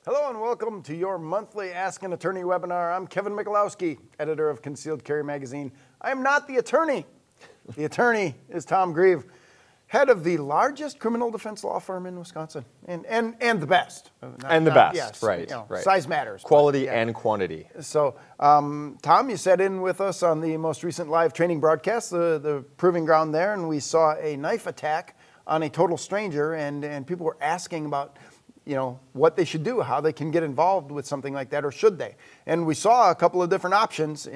Hello and welcome to your monthly Ask an Attorney webinar. I'm Kevin Michalowski, editor of Concealed Carry Magazine. I am not the attorney. The attorney is Tom Grieve, head of the largest criminal defense law firm in Wisconsin, and the best. Yes, right, you know, right. Size matters. Quality and quantity. So, Tom, you sat in with us on the most recent live training broadcast, the Proving Ground there, and we saw a knife attack on a total stranger, and people were asking about what they should do, how they can get involved with something like that, or should they? And we saw a couple of different options,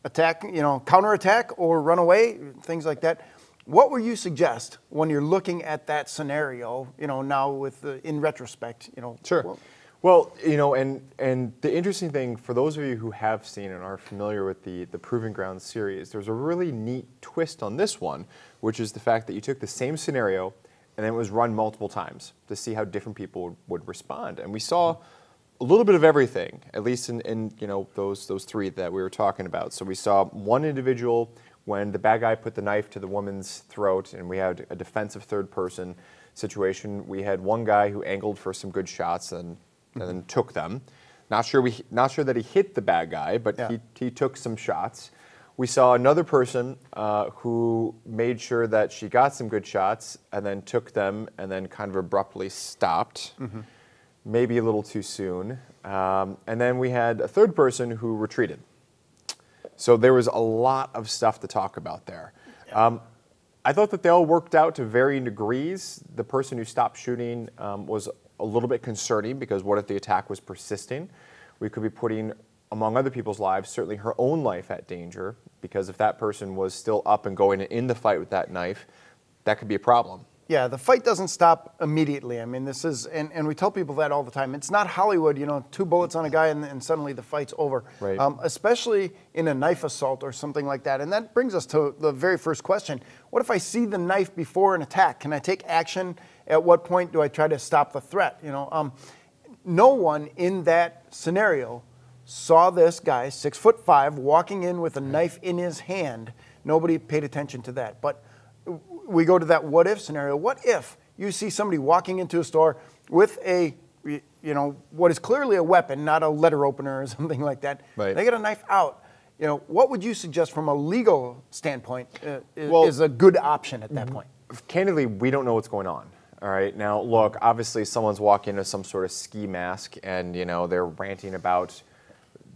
attack, counterattack or run away, things like that. What would you suggest when you're looking at that scenario, now with in retrospect, Sure. Well, and the interesting thing for those of you who have seen and are familiar with the Proving Ground series, there's a really neat twist on this one, which is the fact that you took the same scenario and then it was run multiple times to see how different people would respond. And we saw a little bit of everything, at least in those three that we were talking about. So we saw one individual when the bad guy put the knife to the woman's throat, and we had a defensive third person situation. We had one guy who angled for some good shots and then took them. Not sure that he hit the bad guy, but yeah, he took some shots. We saw another person who made sure that she got some good shots and then took them and then kind of abruptly stopped, maybe a little too soon. And then we had a third person who retreated. So there was a lot of stuff to talk about there. I thought that they all worked out to varying degrees. The person who stopped shooting was a little bit concerning because what if the attack was persisting? We could be putting, among other people's lives, certainly her own life at danger, because if that person was still up and going in the fight with that knife, that could be a problem. Yeah, the fight doesn't stop immediately. I mean, this is, and we tell people that all the time. It's not Hollywood, 2 bullets on a guy and suddenly the fight's over. Right. Especially in a knife assault or something like that. And that brings us to the very first question. What if I see the knife before an attack? Can I take action? At what point do I try to stop the threat? No one in that scenario saw this guy, 6'5", walking in with a knife in his hand. Nobody paid attention to that. But we go to that what if scenario. What if you see somebody walking into a store with a, what is clearly a weapon, not a letter opener or something like that. Right. They get a knife out. What would you suggest from a legal standpoint is a good option at that point? Candidly, we don't know what's going on. All right. Now, look, obviously someone's walking into some sort of ski mask and, they're ranting about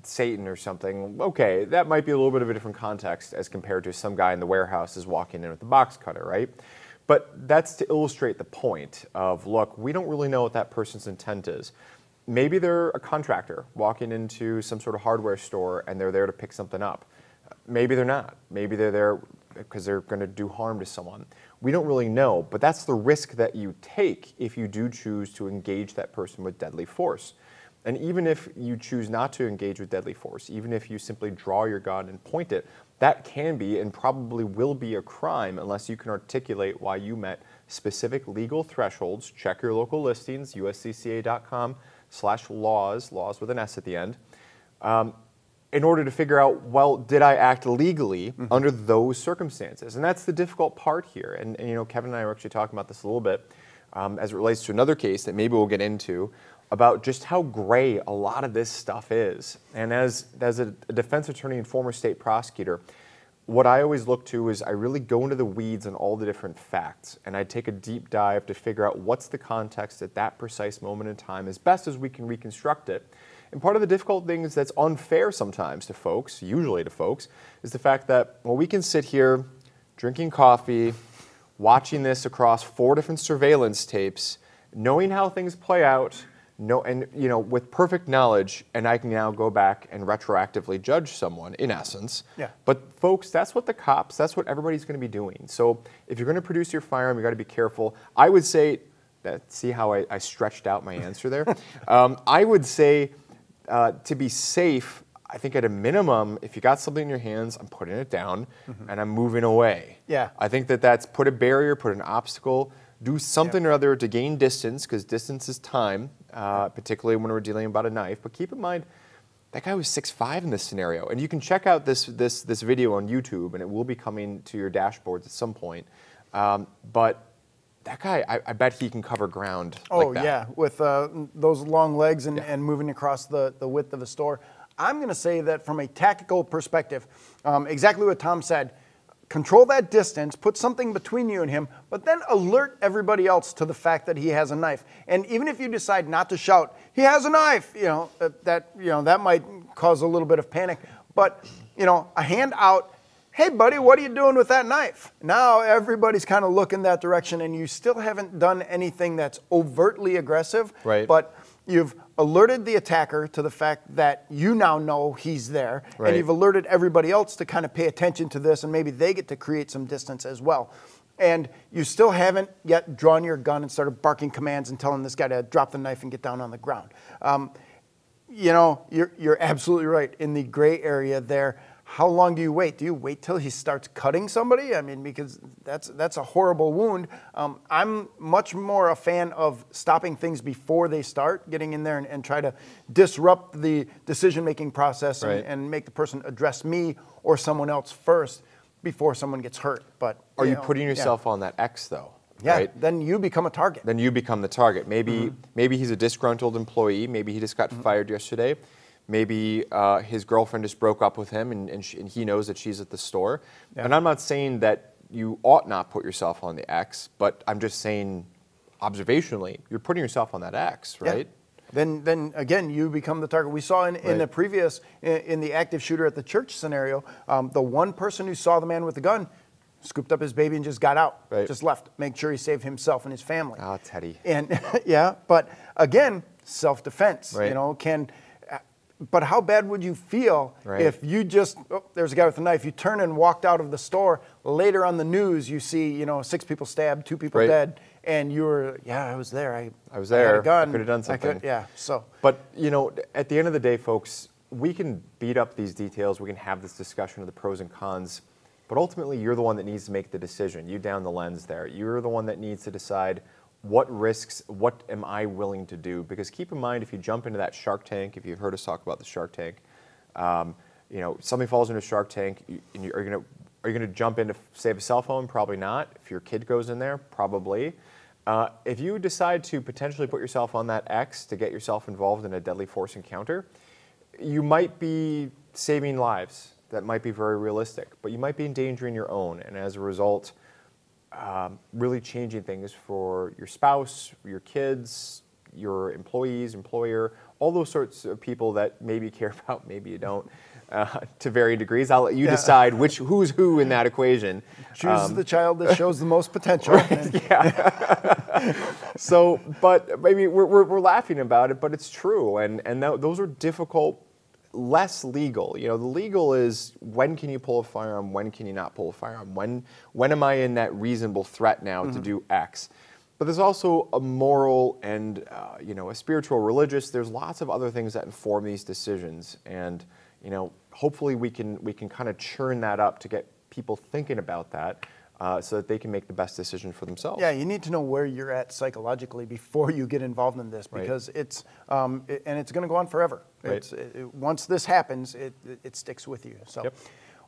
Satan or something. Okay, that might be a little bit of a different context as compared to some guy in the warehouse is walking in with a box cutter, right? But that's to illustrate the point of, look, we don't really know what that person's intent is. Maybe they're a contractor walking into some sort of hardware store and they're there to pick something up. Maybe they're not. Maybe they're there because they're going to do harm to someone. We don't really know, but that's the risk that you take if you do choose to engage that person with deadly force. And even if you choose not to engage with deadly force, even if you simply draw your gun and point it, that can be and probably will be a crime unless you can articulate why you met specific legal thresholds. Check your local listings, USCCA.com/laws, laws with an S at the end, in order to figure out, well, did I act legally under those circumstances? And that's the difficult part here. And Kevin and I were actually talking about this a little bit as it relates to another case that maybe we'll get into, about just how gray a lot of this stuff is. And as a defense attorney and former state prosecutor, what I always look to is I really go into the weeds on all the different facts, and I take a deep dive to figure out what's the context at that precise moment in time as best as we can reconstruct it. And part of the difficult thing is that's unfair sometimes to folks, usually to folks, is the fact that, well, we can sit here drinking coffee, watching this across 4 different surveillance tapes, knowing how things play out, with perfect knowledge, and I can now go back and retroactively judge someone, in essence. Yeah. But folks, that's what that's what everybody's going to be doing. So if you're going to produce your firearm, you got to be careful. I would say, see how I stretched out my answer there? I would say to be safe, I think at a minimum, if you got something in your hands, I'm putting it down and I'm moving away. Yeah. I think that's put a barrier, put an obstacle, do something or other to gain distance, because distance is time, particularly when we're dealing about a knife. But keep in mind, that guy was 6'5" in this scenario. And you can check out this video on YouTube, and it will be coming to your dashboards at some point. But that guy, I bet he can cover ground Oh, like that. yeah, with those long legs and moving across the width of a store. I'm going to say that from a tactical perspective, exactly what Tom said, control that distance, put something between you and him, but then alert everybody else to the fact that he has a knife. And even if you decide not to shout, he has a knife, that might cause a little bit of panic. But, a hand out, hey, buddy, what are you doing with that knife? Now everybody's kind of looking that direction, and you still haven't done anything that's overtly aggressive. Right. But you've alerted the attacker to the fact that you now know he's there, Right. and you've alerted everybody else to kind of pay attention to this, and maybe they get to create some distance as well. And you still haven't yet drawn your gun and started barking commands and telling this guy to drop the knife and get down on the ground. You're absolutely right. In the gray area there, how long do you wait? Do you wait till he starts cutting somebody? I mean, because that's a horrible wound. I'm much more a fan of stopping things before they start, getting in there and try to disrupt the decision-making process Right. and make the person address me or someone else first before someone gets hurt. But Are you putting yourself on that X, though? Yeah, Right? then you become a target. Then you become the target. Maybe he's a disgruntled employee. Maybe he just got fired yesterday. Maybe his girlfriend just broke up with him, and he knows that she's at the store. Yeah. And I'm not saying that you ought not put yourself on the X, but I'm just saying, observationally, you're putting yourself on that X, right? Yeah. Then again, you become the target. We saw in the previous, in the active shooter at the church scenario, the one person who saw the man with the gun scooped up his baby and just got out, Right. just left, make sure he saved himself and his family. Ah, Teddy. And but again, self-defense. Right. But how bad would you feel Right. if you just, there's a guy with a knife, you turn and walked out of the store, later on the news you see, 6 people stabbed, 2 people Right. dead, and you were, I was there. I was I had there. a gun. I could have done something. So. But, at the end of the day, folks, we can beat up these details. We can have this discussion of the pros and cons. But ultimately, you're the one that needs to make the decision. You down the lens there. You're the one that needs to decide what risks, what am I willing to do? Because keep in mind, if you jump into that Shark Tank, if you've heard us talk about the Shark Tank, something falls into a Shark Tank, and are you going to jump in to save a cell phone? Probably not. If your kid goes in there, probably. If you decide to potentially put yourself on that X to get yourself involved in a deadly force encounter, you might be saving lives. That might be very realistic, but you might be endangering your own, and as a result, really changing things for your spouse, your kids, your employees, employer, all those sorts of people that maybe you care about, maybe you don't, to varying degrees. I'll let you decide who's who in that equation. Choose the child that shows the most potential. Right, yeah. So, but maybe we're laughing about it, but it's true, and those are difficult. Less legal. The legal is when can you pull a firearm, when can you not pull a firearm, when am I in that reasonable threat now to do X. But there's also a moral and a spiritual, religious. There's lots of other things that inform these decisions, and hopefully we can kind of churn that up to get people thinking about that. So that they can make the best decision for themselves. Yeah, you need to know where you're at psychologically before you get involved in this, because it's going to go on forever. Right. Once this happens, it sticks with you. So, Yep.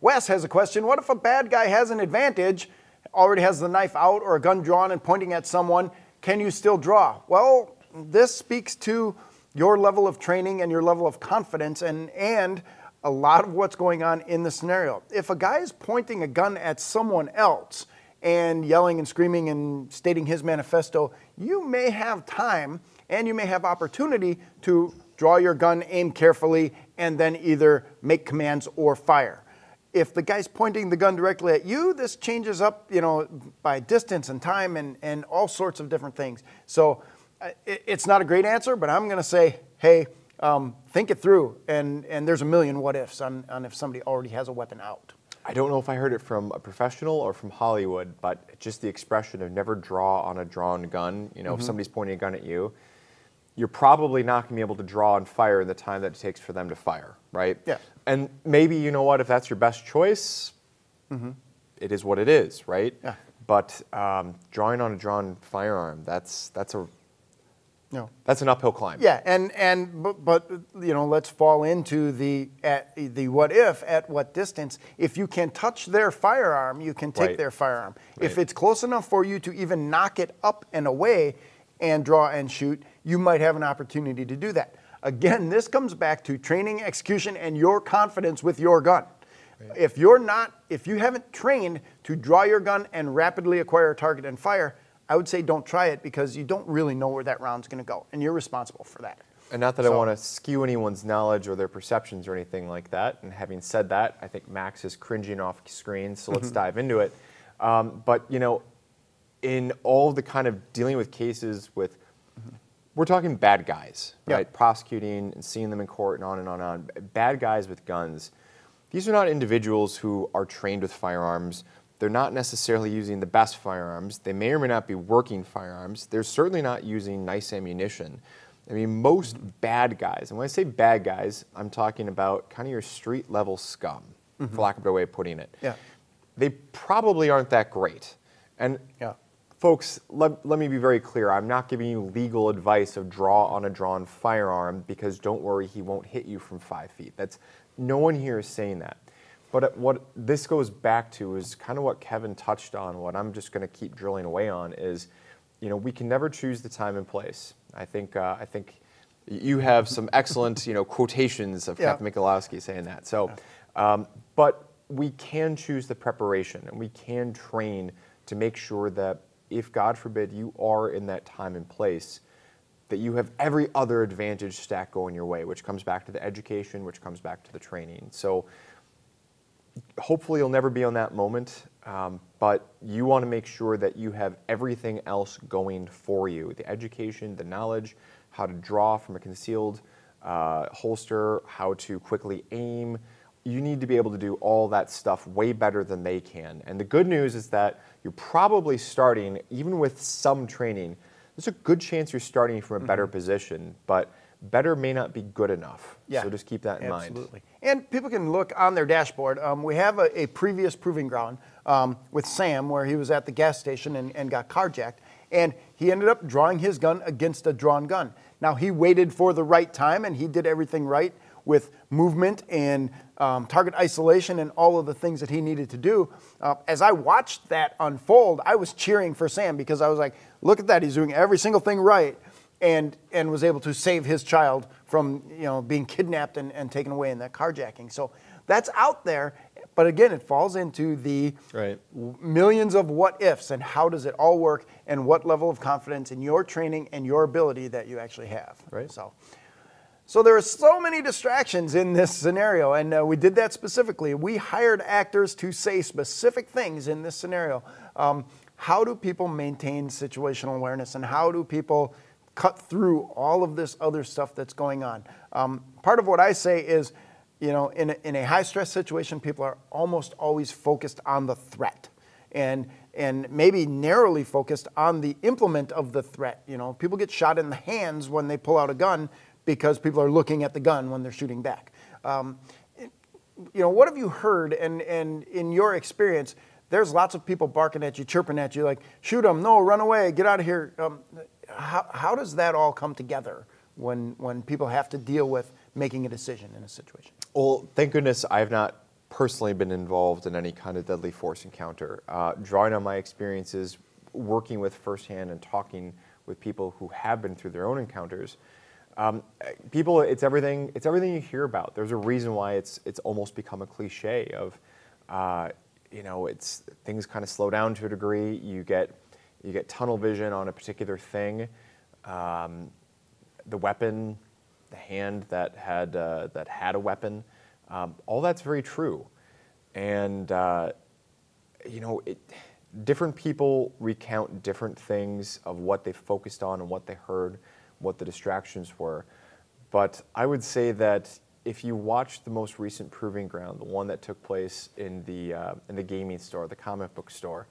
Wes has a question. What if a bad guy has an advantage, already has the knife out or a gun drawn and pointing at someone? Can you still draw? Well, this speaks to your level of training and your level of confidence and a lot of what's going on in the scenario. If a guy is pointing a gun at someone else and yelling and screaming and stating his manifesto, you may have time and you may have opportunity to draw your gun, aim carefully, and then either make commands or fire. If the guy's pointing the gun directly at you, this changes up, by distance and time and all sorts of different things. So it's not a great answer, but I'm going to say, hey, think it through, and there's a million what ifs on if somebody already has a weapon out. I don't know if I heard it from a professional or from Hollywood, but just the expression of never draw on a drawn gun. If somebody's pointing a gun at you, you're probably not going to be able to draw and fire in the time that it takes for them to fire, right? Yeah. And maybe, if that's your best choice, it is what it is, right? Yeah. But drawing on a drawn firearm, that's No. That's an uphill climb. Yeah, but you know, let's fall into the what if, at what distance. If you can touch their firearm, you can take Right. their firearm. If Right. it's close enough for you to even knock it up and away and draw and shoot, you might have an opportunity to do that. Again, this comes back to training, execution, and your confidence with your gun. Right. If you haven't trained to draw your gun and rapidly acquire a target and fire, I would say don't try it, because you don't really know where that round's going to go, and you're responsible for that. And not that I want to skew anyone's knowledge or their perceptions or anything like that. And having said that, I think Max is cringing off screen, so let's dive into it. But you know, in all the kind of dealing with cases with, we're talking bad guys, right? Yep. Prosecuting and seeing them in court and on and on and on. Bad guys with guns. These are not individuals who are trained with firearms. They're not necessarily using the best firearms. They may or may not be working firearms. They're certainly not using nice ammunition. I mean, most bad guys, and when I say bad guys, I'm talking about kind of your street level scum, for lack of a better way of putting it. Yeah. They probably aren't that great. And folks, let me be very clear. I'm not giving you legal advice of draw on a drawn firearm, because don't worry, he won't hit you from 5 feet. No one here is saying that. But what this goes back to is kind of what Kevin touched on, what I'm just going to keep drilling away on is, you know, we can never choose the time and place. I think you have some excellent, you know, quotations of Captain Michalowski saying that. So, but we can choose the preparation, and we can train to make sure that if, God forbid, you are in that time and place, that you have every other advantage stack going your way, which comes back to the education, which comes back to the training. So hopefully you'll never be on that moment, but you want to make sure that you have everything else going for you. The education, the knowledge, how to draw from a concealed holster, how to quickly aim. You need to be able to do all that stuff way better than they can. And the good news is that you're probably starting, even with some training, there's a good chance you're starting from a better position, but better may not be good enough. Yeah, so just keep that in mind. Absolutely. And people can look on their dashboard. We have a previous proving ground with Sam, where he was at the gas station and got carjacked. And he ended up drawing his gun against a drawn gun. Now, he waited for the right time, and he did everything right with movement and target isolation and all of the things that he needed to do. As I watched that unfold, I was cheering for Sam, because I was like, look at that, he's doing every single thing right, and was able to save his child from, you know, being kidnapped and taken away in that carjacking. So that's out there, but again, it falls into the millions of what ifs, and how does it all work, and what level of confidence in your training and your ability that you actually have. Right. So there are so many distractions in this scenario, and we did that specifically. We hired actors to say specific things in this scenario. How do people maintain situational awareness, and how do people cut through all of this other stuff that's going on? Part of what I say is, you know, in a high-stress situation, people are almost always focused on the threat, and maybe narrowly focused on the implement of the threat. You know, people get shot in the hands when they pull out a gun, because people are looking at the gun when they're shooting back. You know, what have you heard, and in your experience, there's lots of people barking at you, chirping at you, like, shoot them, no, run away, get out of here. How does that all come together when people have to deal with making a decision in a situation? Well, thank goodness I have not personally been involved in any kind of deadly force encounter. Drawing on my experiences, working with firsthand and talking with people who have been through their own encounters, people, it's everything you hear about. There's a reason why it's almost become a cliche of, you know, things kind of slow down to a degree. You get tunnel vision on a particular thing. The weapon, the hand that had a weapon, all that's very true. And you know, different people recount different things of what they focused on and what they heard, what the distractions were. But I would say that if you watch the most recent proving ground, the one that took place in the gaming store, the comic book store,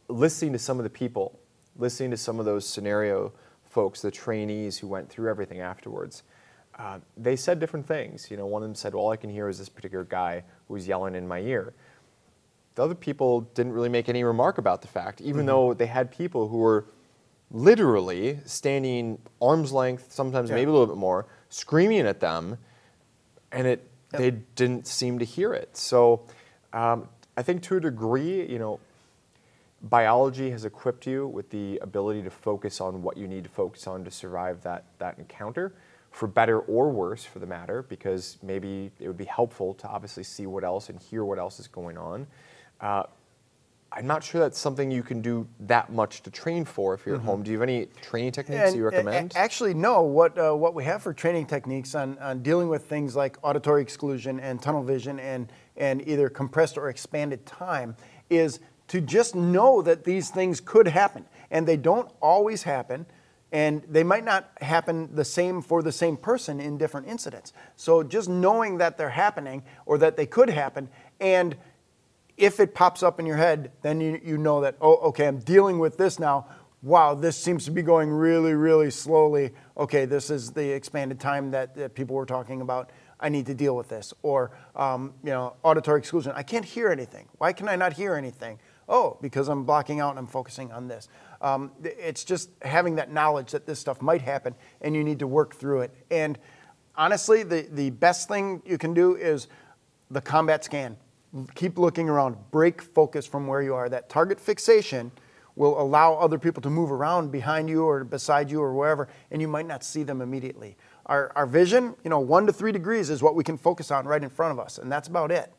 listening to some of the people, listening to some of those scenario folks, the trainees who went through everything afterwards, they said different things. You know, one of them said, well, all I can hear is this particular guy who's yelling in my ear. The other people didn't really make any remark about the fact, even though they had people who were literally standing arm's length, sometimes maybe a little bit more, screaming at them, and they didn't seem to hear it. So I think to a degree, biology has equipped you with the ability to focus on what you need to focus on to survive that encounter, for better or worse for the matter, because maybe it would be helpful to obviously see what else and hear what else is going on. I'm not sure that's something you can do that much to train for if you're at home. Do you have any training techniques you recommend? Actually, no. What we have for training techniques on dealing with things like auditory exclusion and tunnel vision and either compressed or expanded time is to just know that these things could happen. And they don't always happen. And they might not happen the same for the same person in different incidents. So just knowing that they're happening or that they could happen, and if it pops up in your head, then you know that, oh, okay, I'm dealing with this now. Wow, this seems to be going really, really slowly. Okay, this is the expanded time that people were talking about. I need to deal with this. Or, auditory exclusion. I can't hear anything. Why can I not hear anything? Oh, because I'm blocking out and I'm focusing on this. It's just having that knowledge that this stuff might happen and you need to work through it. And honestly, the best thing you can do is the combat scan. Keep looking around. Break focus from where you are. That target fixation will allow other people to move around behind you or beside you or wherever, and you might not see them immediately. Our vision, 1 to 3 degrees is what we can focus on right in front of us, and that's about it.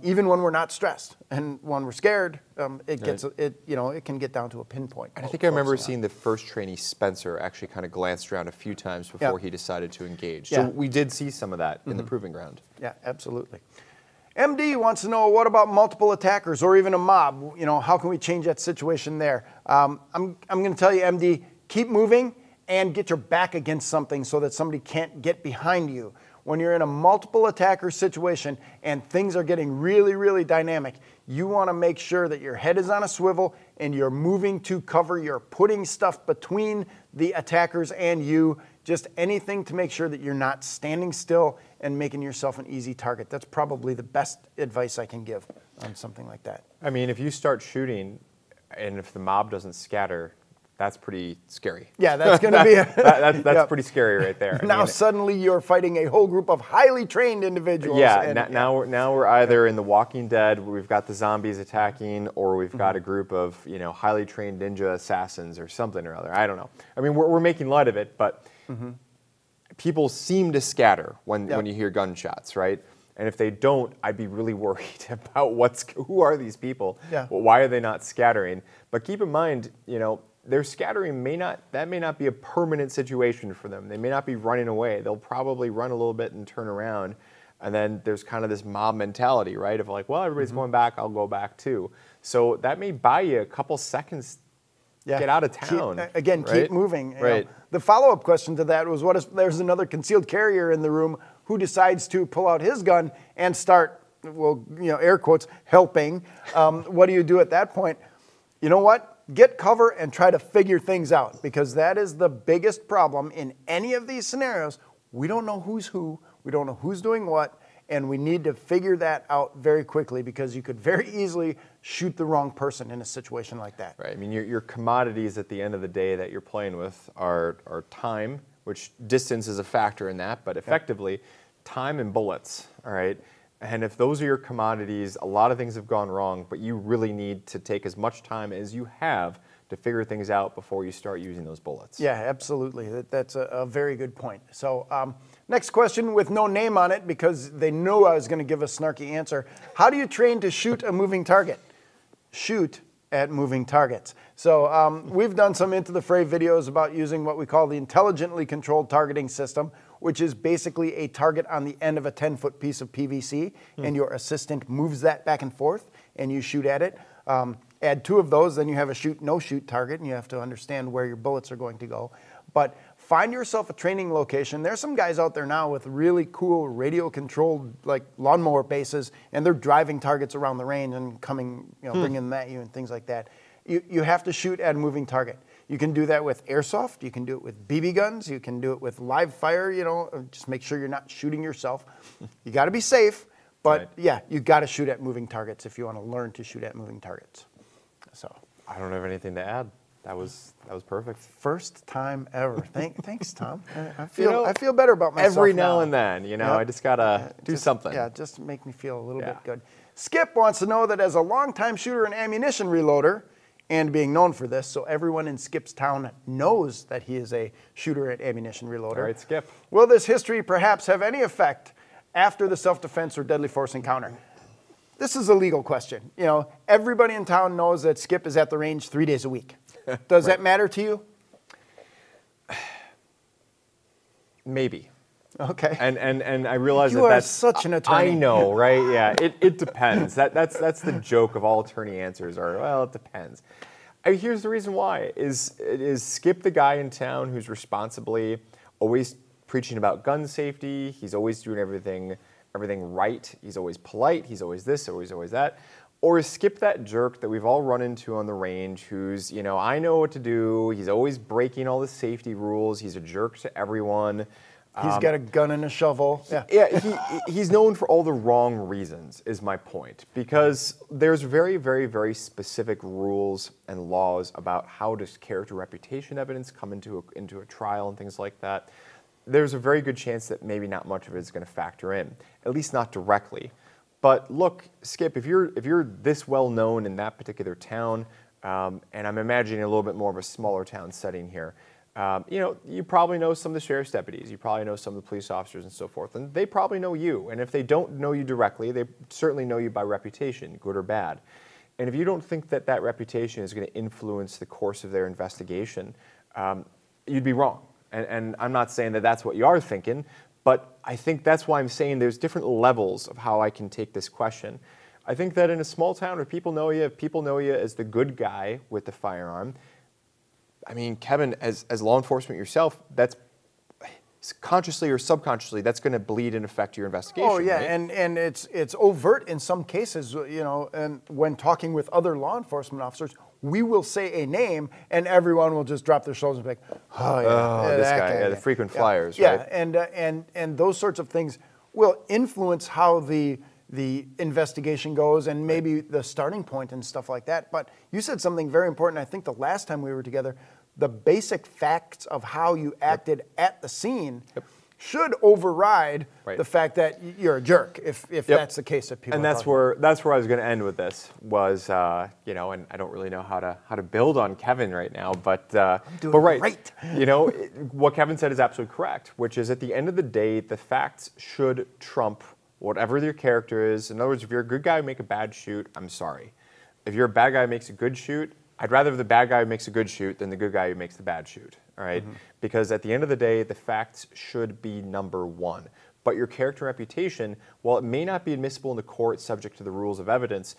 Even when we're not stressed and when we're scared, it can get down to a pinpoint. And I think I remember seeing the first trainee, Spencer, actually kind of glanced around a few times before he decided to engage. So we did see some of that in the proving ground. Yeah, absolutely. MD wants to know, what about multiple attackers or even a mob? How can we change that situation there? I'm going to tell you, MD, keep moving and get your back against something so that somebody can't get behind you. When you're in a multiple attacker situation and things are getting really, really dynamic, you want to make sure that your head is on a swivel and you're moving to cover. You're putting stuff between the attackers and you, just anything to make sure that you're not standing still and making yourself an easy target. That's probably the best advice I can give on something like that. I mean, if you start shooting and if the mob doesn't scatter, that's pretty scary. Yeah, that's going to be that's pretty scary right there. Now suddenly you're fighting a whole group of highly trained individuals. Yeah, now we're either in The Walking Dead where we've got the zombies attacking, or we've got a group of highly trained ninja assassins or something or other. I don't know. I mean, we're making light of it, but people seem to scatter when you hear gunshots, right? And if they don't, I'd be really worried about who are these people? Yeah. Why are they not scattering? But keep in mind, their scattering may not be a permanent situation for them. They may not be running away. They'll probably run a little bit and turn around. And then there's kind of this mob mentality, right? Of like, well, everybody's going back, I'll go back too. So that may buy you a couple seconds to get out of town. Keep moving. Right. The follow-up question to that was, what if there's another concealed carrier in the room who decides to pull out his gun and start, air quotes, helping? What do you do at that point? You know what? Get cover and try to figure things out, because that is the biggest problem in any of these scenarios. We don't know who's who, we don't know who's doing what, and we need to figure that out very quickly, because you could very easily shoot the wrong person in a situation like that. Right. I mean, your commodities at the end of the day that you're playing with are time, which distance is a factor in that, but effectively time and bullets, all right? And if those are your commodities, a lot of things have gone wrong, but you really need to take as much time as you have to figure things out before you start using those bullets. Yeah, absolutely. That's a very good point. So next question with no name on it, because they knew I was going to give a snarky answer. How do you train to shoot a moving target? Shoot at moving targets. So we've done some Into the Fray videos about using what we call the intelligently controlled targeting system, which is basically a target on the end of a 10-foot piece of PVC, and your assistant moves that back and forth, and you shoot at it. Add 2 of those, then you have a shoot, no shoot target, and you have to understand where your bullets are going to go. But find yourself a training location. There's some guys out there now with really cool radio-controlled, like lawnmower bases, and they're driving targets around the range and coming, bringing them at you and things like that. You have to shoot at a moving target. You can do that with airsoft, you can do it with BB guns, you can do it with live fire, just make sure you're not shooting yourself. You got to be safe, but yeah, you got to shoot at moving targets if you want to learn to shoot at moving targets. So I don't have anything to add. That was perfect. First time ever. Thanks, Tom. I You feel better about myself every now and then. Yep. I just gotta do something. Yeah, just to make me feel a little bit good. Skip wants to know that as a longtime shooter and ammunition reloader, and being known for this, so everyone in Skip's town knows that he is a shooter and ammunition reloader. All right, Skip. Will this history perhaps have any effect after the self-defense or deadly force encounter? This is a legal question. Everybody in town knows that Skip is at the range 3 days a week. Does that matter to you? Maybe. Okay. And I realize you that's such an attorney. I know, right? Yeah. It depends. That's the joke of all attorney answers are, well, it depends. Here's the reason why. Is Skip the guy in town who's responsibly always preaching about gun safety? He's always doing everything right. He's always polite. He's always this, always that. Or is Skip that jerk that we've all run into on the range who's, I know what to do. He's always breaking all the safety rules. He's a jerk to everyone. He's got a gun and a shovel. Yeah, he's known for all the wrong reasons, is my point. Because there's very, very, very specific rules and laws about how does character reputation evidence come into a trial and things like that. There's a very good chance that maybe not much of it is going to factor in, at least not directly. But look, Skip, if you're this well known in that particular town, and I'm imagining a little bit more of a smaller town setting here, you probably know some of the sheriff's deputies, you probably know some of the police officers and so forth, and they probably know you. And if they don't know you directly, they certainly know you by reputation, good or bad. And if you don't think that that reputation is going to influence the course of their investigation, you'd be wrong. And I'm not saying that that's what you are thinking, but I think that's why I'm saying there's different levels of how I can take this question. I think that in a small town where people know you as the good guy with the firearm, I mean, Kevin, as law enforcement yourself, that's consciously or subconsciously, that's going to bleed and affect your investigation. Oh yeah, right? and it's overt in some cases, and when talking with other law enforcement officers, we will say a name and everyone will just drop their shoulders and be like, oh yeah, this guy, the frequent flyers, right? Yeah, and those sorts of things will influence how the investigation goes and maybe the starting point and stuff like that. But you said something very important. I think the last time we were together, the basic facts of how you acted at the scene should override the fact that you're a jerk, if that's the case that people. And that's where I was going to end with this was, and I don't really know how to build on Kevin right now, but I'm doing great. What Kevin said is absolutely correct, which is at the end of the day, the facts should trump whatever your character is. In other words, if you're a good guy who makes a bad shoot, I'm sorry. If you're a bad guy who makes a good shoot, I'd rather have the bad guy who makes a good shoot than the good guy who makes the bad shoot, all right? Mm-hmm. Because at the end of the day, the facts should be number one. But your character and reputation, while it may not be admissible in the court subject to the rules of evidence,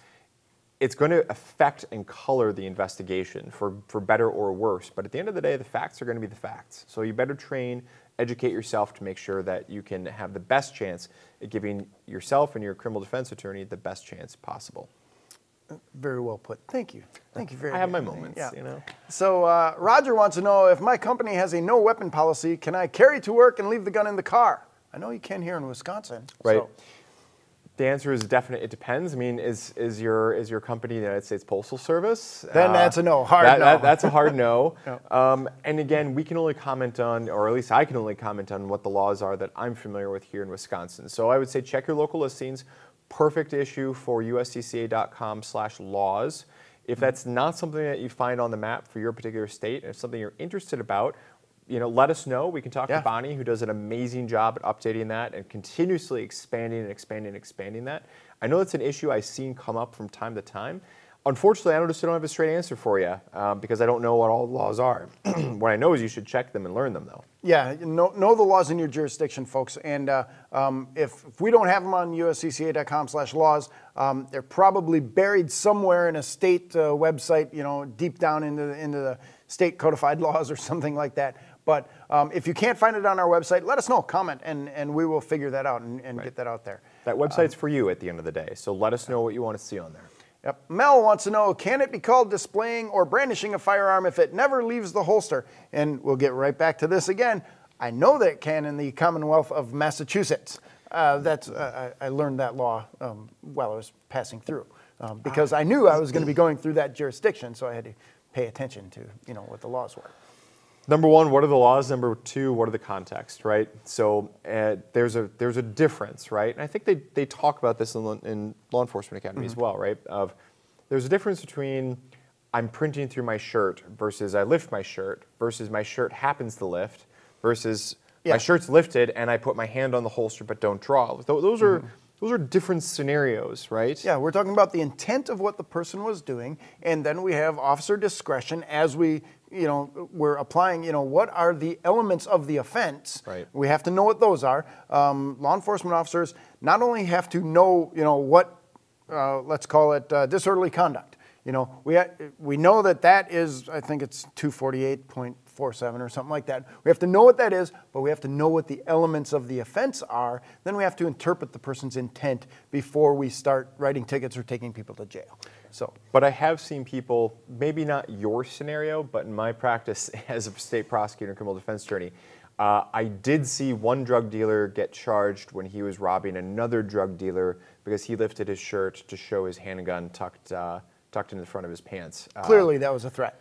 it's going to affect and color the investigation for better or worse. But at the end of the day, the facts are going to be the facts. So you better train, educate yourself to make sure that you can have the best chance at giving yourself and your criminal defense attorney the best chance possible. Very well put. Thank you. Thank you very much. I have my moments, So Roger wants to know, if my company has a no weapon policy, can I carry to work and leave the gun in the car? I know you can here in Wisconsin. Right. So. The answer is definite. It depends. I mean, is your company the United States Postal Service? Then that's a no. Hard no. That's a hard no. And again, we can only comment on, or at least I can only comment on what the laws are that I'm familiar with here in Wisconsin. So I would say check your local listings. Perfect issue for uscca.com/laws. If that's not something that you find on the map for your particular state, and it's something you're interested about, let us know. We can talk to Bonnie, who does an amazing job at updating that and continuously expanding that. I know that's an issue I've seen come up from time to time. Unfortunately, I just don't have a straight answer for you because I don't know what all the laws are. What I know is you should check them and learn them, though. Yeah, know the laws in your jurisdiction, folks. And if we don't have them on uscca.com/laws, they're probably buried somewhere in a state website, deep down into the state codified laws or something like that. But if you can't find it on our website, let us know, comment, and we will figure that out and get that out there. That website's for you at the end of the day, so let us know what you want to see on there. Yep. Mel wants to know, can it be called displaying or brandishing a firearm if it never leaves the holster? And we'll get right back to this again. I know that it can in the Commonwealth of Massachusetts. I learned that law while I was passing through because I knew I was going to be going through that jurisdiction, so I had to pay attention to, what the laws were. Number one, what are the laws? Number two, what are the context, right? So there's a difference, right? And I think they talk about this in law enforcement academy as well, right? There's a difference between I'm printing through my shirt versus I lift my shirt versus my shirt happens to lift versus my shirt's lifted and I put my hand on the holster but don't draw. Those are different scenarios, right? Yeah, we're talking about the intent of what the person was doing, and then we have officer discretion as we're applying, what are the elements of the offense. Right. We have to know what those are. Law enforcement officers not only have to know, what, let's call it disorderly conduct. We know that is, I think it's 248.47 or something like that. We have to know what that is, but we have to know what the elements of the offense are. Then we have to interpret the person's intent before we start writing tickets or taking people to jail. But I have seen people, maybe not your scenario, but in my practice as a state prosecutor and criminal defense attorney, I did see one drug dealer get charged when he was robbing another drug dealer because he lifted his shirt to show his handgun tucked in the front of his pants. Clearly that was a threat.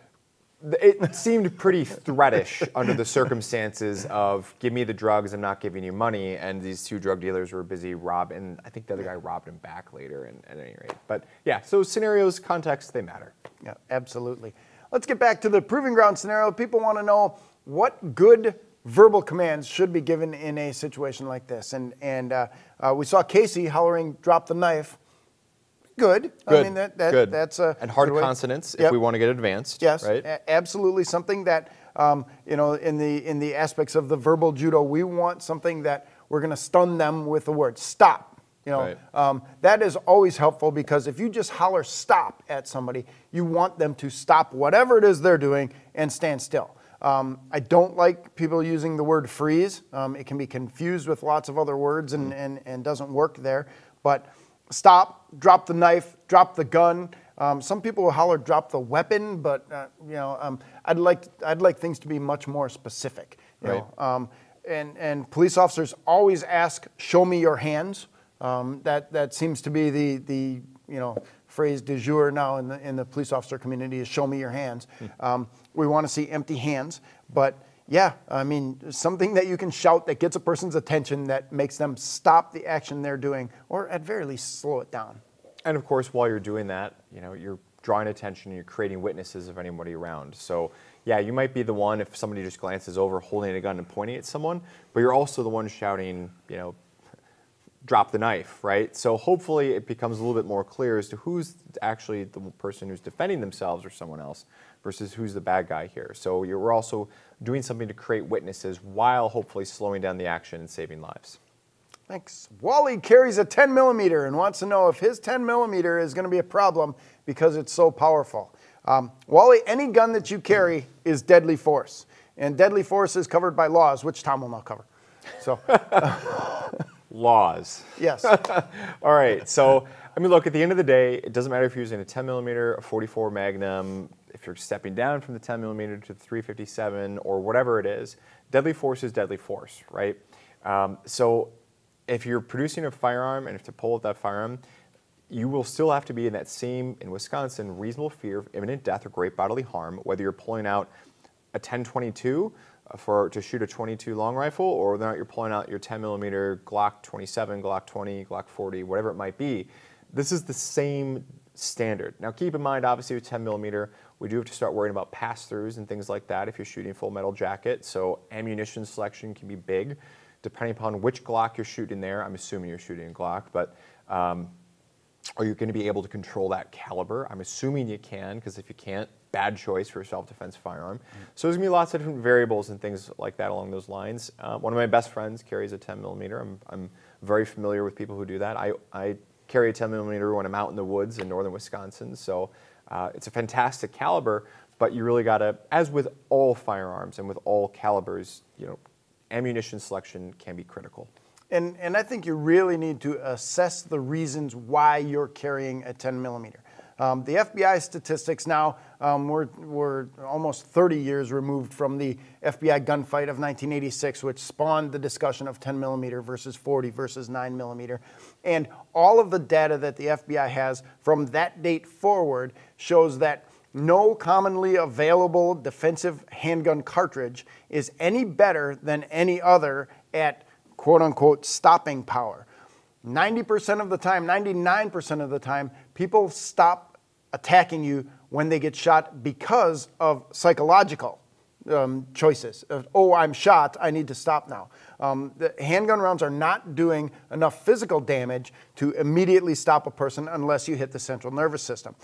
It seemed pretty threatish under the circumstances of give me the drugs, I'm not giving you money, and these two drug dealers were busy robbing. I think the other guy robbed him back later at any rate. But yeah, so scenarios, context, they matter. Yeah, absolutely. Let's get back to the proving ground scenario. People want to know what good verbal commands should be given in a situation like this. And we saw Casey hollering, "Drop the knife." Good. Good. I mean, good. That's a and hard good consonants if we want to get advanced. Yes, right? Absolutely. Something that in the aspects of the verbal judo, we want something that we're going to stun them with the word stop. Right. That is always helpful because if you just holler stop at somebody, you want them to stop whatever it is they're doing and stand still. I don't like people using the word freeze. It can be confused with lots of other words and doesn't work there. But stop, drop the knife, drop the gun. Some people will holler drop the weapon, but I'd like things to be much more specific. You know? And police officers always ask, "Show me your hands." That seems to be the phrase du jour now in the police officer community is "show me your hands." We want to see empty hands, but yeah, I mean, something that you can shout that gets a person's attention that makes them stop the action they're doing, or at very least slow it down. And of course, while you're doing that, you're drawing attention and you're creating witnesses of anybody around. So yeah, you might be the one if somebody just glances over holding a gun and pointing at someone, but you're also the one shouting, drop the knife, right? So hopefully it becomes a little bit more clear as to who's actually the person who's defending themselves or someone else versus who's the bad guy here. So we're also doing something to create witnesses while hopefully slowing down the action and saving lives. Thanks. Wally carries a 10 millimeter and wants to know if his 10 millimeter is going to be a problem because it's so powerful. Wally, any gun that you carry is deadly force, and deadly force is covered by laws, which Tom will now cover. So, laws. Yes. All right. So, I mean, look, at the end of the day, it doesn't matter if you're using a 10 millimeter, a 44 Magnum, if you're stepping down from the 10 millimeter to the 357 or whatever it is, deadly force is deadly force, right? So if you're producing a firearm and if to pull out that firearm, you will still have to be in that same, in Wisconsin, reasonable fear of imminent death or great bodily harm, whether you're pulling out a 10-22 to shoot a 22 long rifle, or whether or not you're pulling out your 10 millimeter Glock 27, Glock 20, Glock 40, whatever it might be. This is the same standard. Now keep in mind, obviously with 10 millimeter, we do have to start worrying about pass-throughs and things like that if you're shooting full metal jacket. So ammunition selection can be big, depending upon which Glock you're shooting there. I'm assuming you're shooting a Glock, but are you going to be able to control that caliber? I'm assuming you can, because if you can't, bad choice for a self-defense firearm. So there's going to be lots of different variables and things like that along those lines. One of my best friends carries a 10 millimeter. I'm very familiar with people who do that. I carry a 10 millimeter when I'm out in the woods in northern Wisconsin. So it's a fantastic caliber, but you really got to, as with all firearms and with all calibers, ammunition selection can be critical. And I think you really need to assess the reasons why you're carrying a 10 millimeter. The FBI statistics now, we're almost 30 years removed from the FBI gunfight of 1986, which spawned the discussion of 10 millimeter versus 40 versus 9 millimeter. And all of the data that the FBI has from that date forward shows that no commonly available defensive handgun cartridge is any better than any other at quote-unquote stopping power. 90% of the time, 99% of the time, people stop attacking you when they get shot because of psychological choices. Oh, I'm shot, I need to stop now. The handgun rounds are not doing enough physical damage to immediately stop a person unless you hit the central nervous system.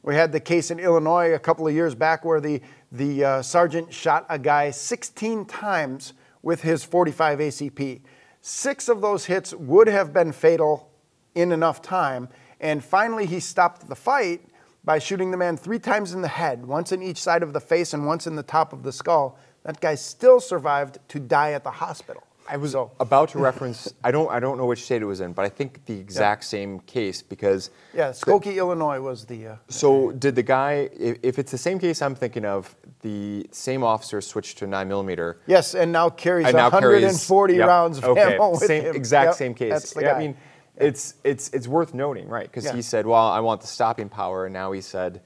We had the case in Illinois a couple of years back where the sergeant shot a guy 16 times with his .45 ACP. 6 of those hits would have been fatal in enough time, and finally he stopped the fight by shooting the man 3 times in the head, once in each side of the face and once in the top of the skull. That guy still survived to die at the hospital. I was about to reference, I don't know which state it was in, but I think the exact same case because... Yeah, Skokie, Illinois was the... So did the guy, if it's the same case I'm thinking of, the same officer switched to 9mm. Yes, and now carries 140 rounds of ammo with him. Exact same case. That's the guy. I mean, it's worth noting, right? Because he said, well, I want the stopping power, and now he said,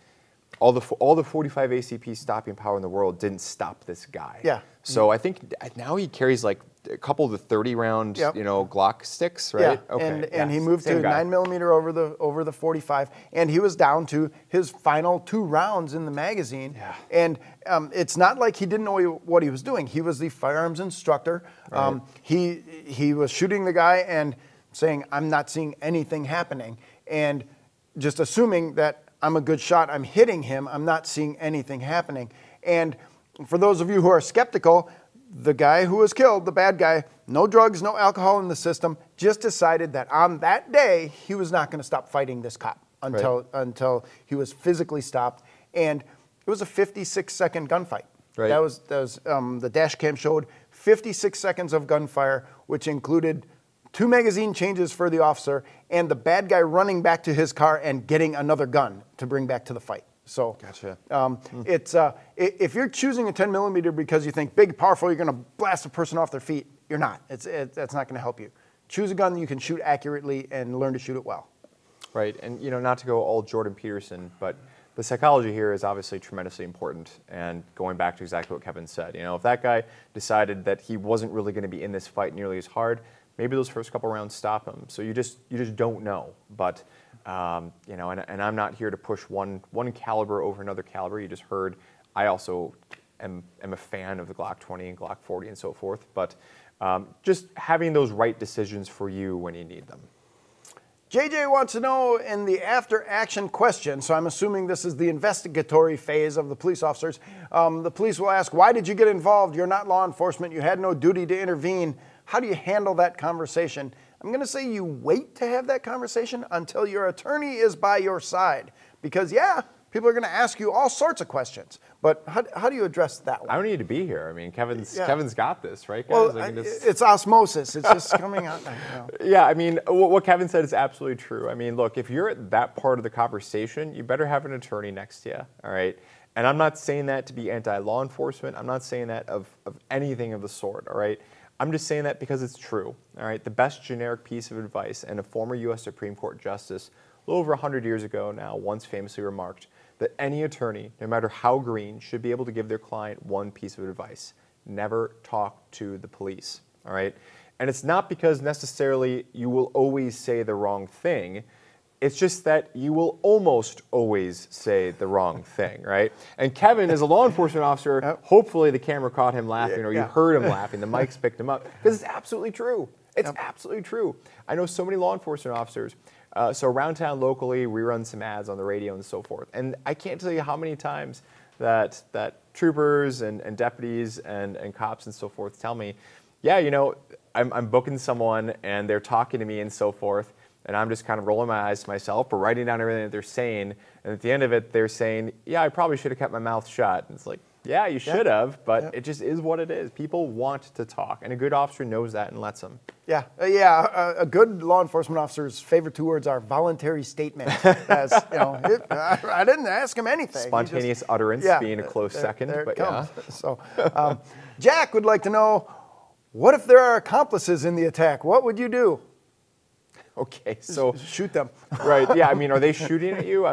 all the .45 ACP stopping power in the world didn't stop this guy. Yeah. So I think now he carries like a couple of the 30-round, Glock sticks, right? Yeah. Okay. And he moved to 9mm over the .45, and he was down to his final 2 rounds in the magazine. Yeah. And it's not like he didn't know what he was doing. He was the firearms instructor. Right. He was shooting the guy and saying, I'm not seeing anything happening, and just assuming that I'm a good shot, I'm hitting him, I'm not seeing anything happening. And for those of you who are skeptical, the guy who was killed, the bad guy, no drugs, no alcohol in the system, just decided that on that day, he was not going to stop fighting this cop until he was physically stopped. And it was a 56-second gunfight. Right. That was the dash cam showed 56 seconds of gunfire, which included 2 magazine changes for the officer and the bad guy running back to his car and getting another gun to bring back to the fight. So gotcha. It's if you're choosing a 10mm because you think big, powerful, you're going to blast a person off their feet, you're not. That's not going to help you. Choose a gun that you can shoot accurately and learn to shoot it well. Right, and not to go all Jordan Peterson, but the psychology here is obviously tremendously important. And going back to exactly what Kevin said, if that guy decided that he wasn't really going to be in this fight nearly as hard, maybe those first couple rounds stop him. So you just don't know. But and I'm not here to push one caliber over another caliber. You just heard. I also am a fan of the Glock 20 and Glock 40 and so forth. But just having those right decisions for you when you need them. JJ wants to know in the after-action question, so I'm assuming this is the investigatory phase of the police officers, the police will ask, why did you get involved? You're not law enforcement. You had no duty to intervene. How do you handle that conversation? I'm going to say you wait to have that conversation until your attorney is by your side. Because, people are going to ask you all sorts of questions. But how do you address that one? I don't need to be here. I mean, Kevin's got this, right, guys? Well, it's osmosis. It's just coming out. Yeah, I mean, what Kevin said is absolutely true. I mean, look, if you're at that part of the conversation, you better have an attorney next to you, all right? And I'm not saying that to be anti-law enforcement. I'm not saying that of anything of the sort, all right? I'm just saying that because it's true, all right? The best generic piece of advice, and a former U.S. Supreme Court Justice, a little over 100 years ago now, once famously remarked that any attorney, no matter how green, should be able to give their client one piece of advice. Never talk to the police, all right? And it's not because necessarily you will always say the wrong thing. It's just that you will almost always say the wrong thing, right? And Kevin, as a law enforcement officer, hopefully the camera caught him laughing or you heard him laughing, the mics picked him up, because it's absolutely true. It's absolutely true. I know so many law enforcement officers. So around town locally, we run some ads on the radio and so forth. And I can't tell you how many times that troopers and deputies and cops and so forth tell me, I'm booking someone and they're talking to me and so forth. And I'm just kind of rolling my eyes to myself, or writing down everything that they're saying. And at the end of it, they're saying, I probably should have kept my mouth shut. And it's like, you should have, but it just is what it is. People want to talk, and a good officer knows that and lets them. A good law enforcement officer's favorite 2 words are voluntary statement. As, I didn't ask him anything. Spontaneous utterance being a close second. There it comes. So, Jack would like to know, what if there are accomplices in the attack? What would you do? Okay, so shoot them. Right? Yeah. I mean, are they shooting at you?